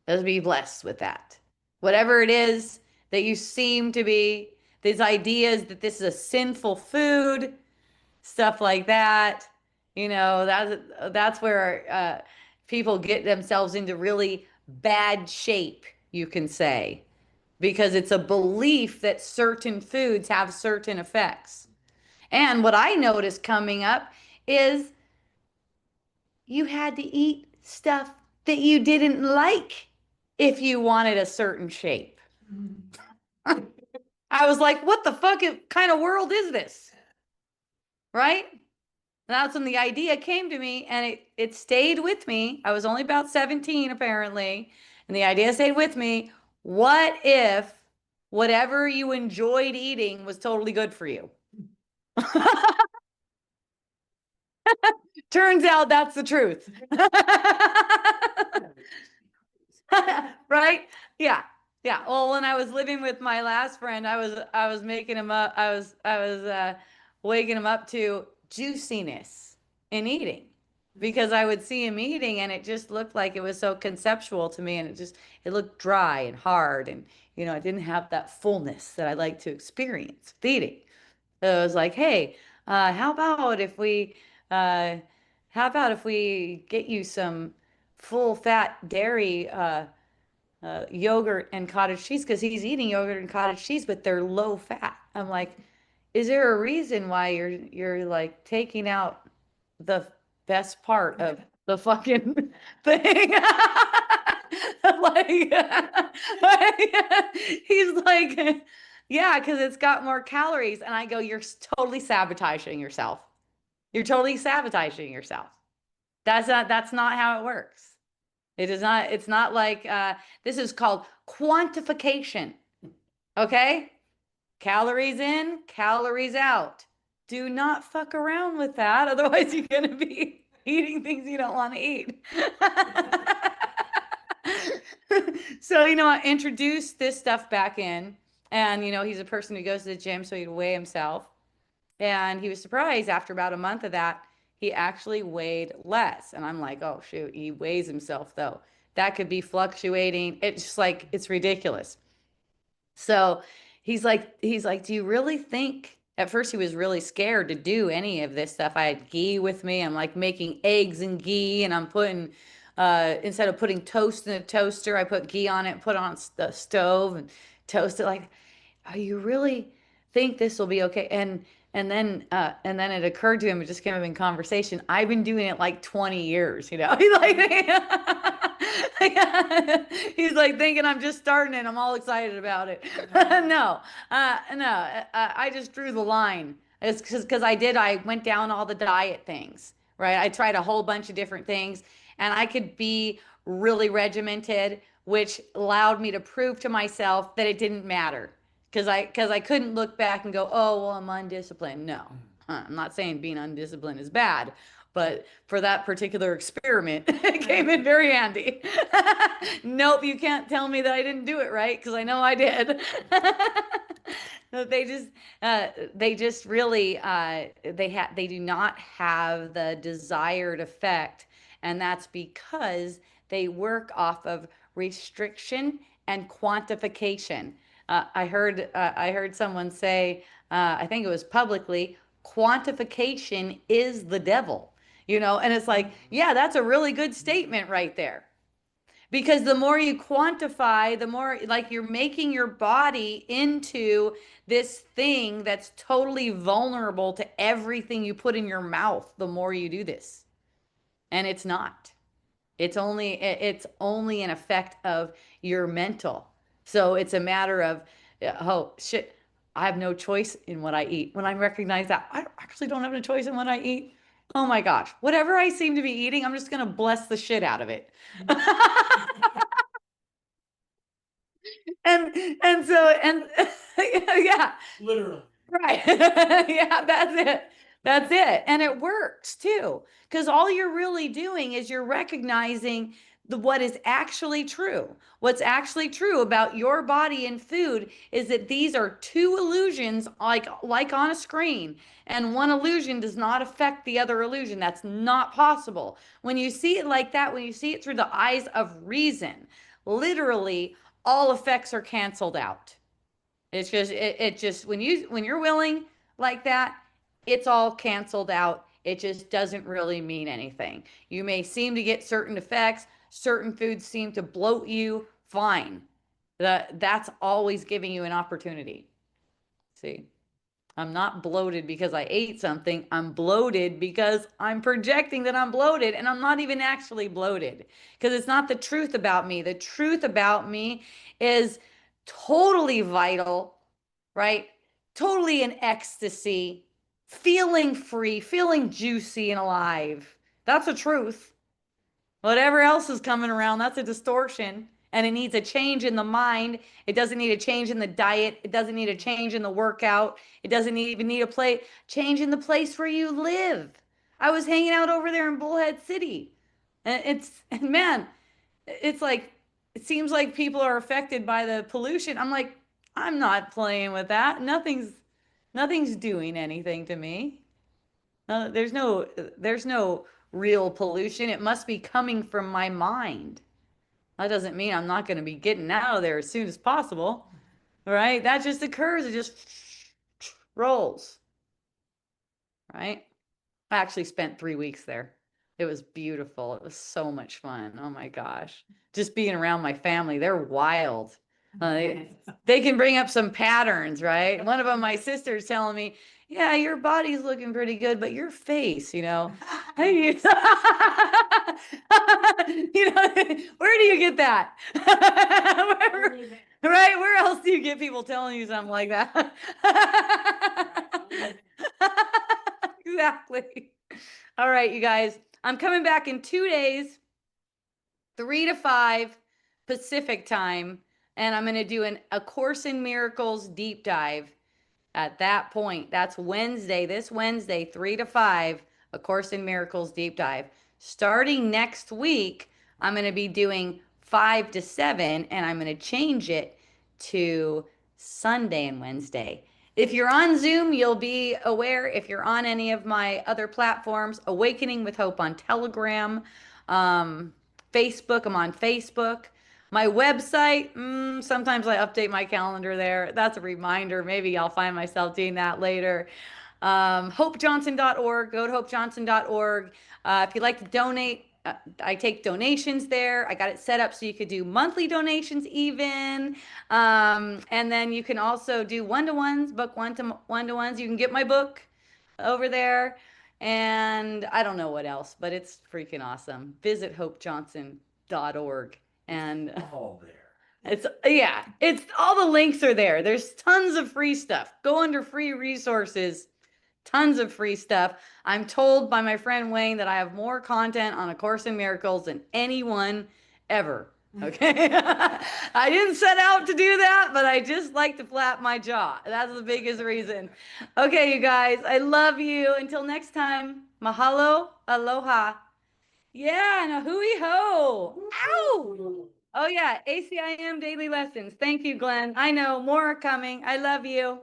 Let's be blessed with that. Whatever it is that you seem to be, these ideas that this is a sinful food, stuff like that. That's where people get themselves into really bad shape, you can say, because it's a belief that certain foods have certain effects. And what I noticed coming up is you had to eat stuff that you didn't like if you wanted a certain shape. I was like, what the fuck kind of world is this? Right? And that's when the idea came to me, and it stayed with me. I was only about 17, apparently. And the idea stayed with me. What if whatever you enjoyed eating was totally good for you? Turns out that's the truth. Right? Yeah. Yeah. Well, when I was living with my last friend, I was making him up. I was waking him up to juiciness in eating, because I would see him eating and it just looked like it was so conceptual to me, and it looked dry and hard, and it didn't have that fullness that I like to experience with eating. So I was like, hey, uh, how about if we uh, how about if we get you some full fat dairy yogurt and cottage cheese, because he's eating yogurt and cottage cheese, but they're low fat. I'm like, is there a reason why you're like taking out the best part of the fucking thing? Like, he's like, yeah, because it's got more calories. And I go, you're totally sabotaging yourself. You're totally sabotaging yourself. That's not how it works. It is not, it's not like this is called quantification. Okay? Calories in, calories out. Do not fuck around with that. Otherwise, you're going to be eating things you don't want to eat. So, I introduced this stuff back in. And, he's a person who goes to the gym, so he'd weigh himself. And he was surprised after about a month of that, he actually weighed less. And I'm like, oh, shoot, he weighs himself, though. That could be fluctuating. It's just like, it's ridiculous. So he's like, do you really think? At first, he was really scared to do any of this stuff. I had ghee with me. I'm like making eggs and ghee, and I'm putting, instead of putting toast in a toaster, I put ghee on it, put it on the stove, and toast it. Like, oh, you really think this will be okay? And then it occurred to him, it just came up in conversation. I've been doing it like 20 years, He's like, he's like thinking I'm just starting it. I'm all excited about it. No, no, I just drew the line. It's because I went down all the diet things, right? I tried a whole bunch of different things, and I could be really regimented, which allowed me to prove to myself that it didn't matter. Because I couldn't look back and go, oh, well, I'm undisciplined. No, I'm not saying being undisciplined is bad, but for that particular experiment, it came in very handy. Nope, you can't tell me that I didn't do it right, because I know I did. They just they just really they do not have the desired effect, and that's because they work off of restriction and quantification. I heard someone say, I think it was publicly, quantification is the devil. And it's like, yeah, that's a really good statement right there. Because the more you quantify, the more like you're making your body into this thing that's totally vulnerable to everything you put in your mouth, the more you do this. And it's not. It's only an effect of your mental. So it's a matter of, oh shit, I have no choice in what I eat. When I recognize that I actually don't have a choice in what I eat, oh my gosh, whatever I seem to be eating, I'm just gonna bless the shit out of it. and and so and yeah, Literally. right. Yeah, that's it. That's it. And it works too. Because all you're really doing is you're recognizing what is actually true. What's actually true about your body and food is that these are two illusions, like on a screen, and one illusion does not affect the other illusion. That's not possible. When you see it like that, when you see it through the eyes of reason, literally all effects are canceled out. It just when you're willing like that, it's all canceled out. It just doesn't really mean anything. You may seem to get certain effects, certain foods seem to bloat you, fine. That's always giving you an opportunity. See, I'm not bloated because I ate something. I'm bloated because I'm projecting that I'm bloated, and I'm not even actually bloated, because it's not the truth about me. The truth about me is totally vital, right? Totally in ecstasy, feeling free, feeling juicy and alive. That's the truth. Whatever else is coming around, that's a distortion. And it needs a change in the mind. It doesn't need a change in the diet. It doesn't need a change in the workout. It doesn't even need a change in the place where you live. I was hanging out over there in Bullhead City. And man, it's like, it seems like people are affected by the pollution. I'm like, I'm not playing with that. Nothing's doing anything to me. There's no real pollution. It must be coming from my mind. That doesn't mean I'm not going to be getting out of there as soon as possible. All right? That just occurs. It just rolls. Right? I actually spent 3 weeks there. It was beautiful. It was so much fun. Oh my gosh. Just being around my family, they're wild. They can bring up some patterns, right? One of them, my sister's telling me, yeah, your body's looking pretty good, but your face, hey, where do you get that? Right? Where else do you get people telling you something like that? Exactly. All right, you guys. I'm coming back in 2 days, 3 to 5 Pacific time, and I'm going to do a Course in Miracles deep dive at that point. That's Wednesday, this Wednesday, 3 to 5, A Course in Miracles deep dive. Starting next week, I'm going to be doing 5 to 7, and I'm going to change it to Sunday and Wednesday. If you're on Zoom, you'll be aware. If you're on any of my other platforms, Awakening with Hope on Telegram, um, Facebook, I'm on Facebook. My website, sometimes I update my calendar there. That's a reminder. Maybe I'll find myself doing that later. Hopejohnson.org. Go to hopejohnson.org. If you'd like to donate, I take donations there. I got it set up so you could do monthly donations even. And then you can also do one-to-ones, book one-to-ones. You can get my book over there. And I don't know what else, but it's freaking awesome. Visit hopejohnson.org. And All there. it's all the links are there. There's tons of free stuff. Go under free resources. Tons of free stuff. I'm told by my friend Wayne that I have more content on A Course in Miracles than anyone ever. Okay. I didn't set out to do that, but I just like to flap my jaw. That's the biggest reason. Okay, you guys, I love you. Until next time, mahalo, aloha. Yeah, and a hooey ho. Ow! Oh, yeah, ACIM daily lessons. Thank you, Glenn. I know more are coming. I love you.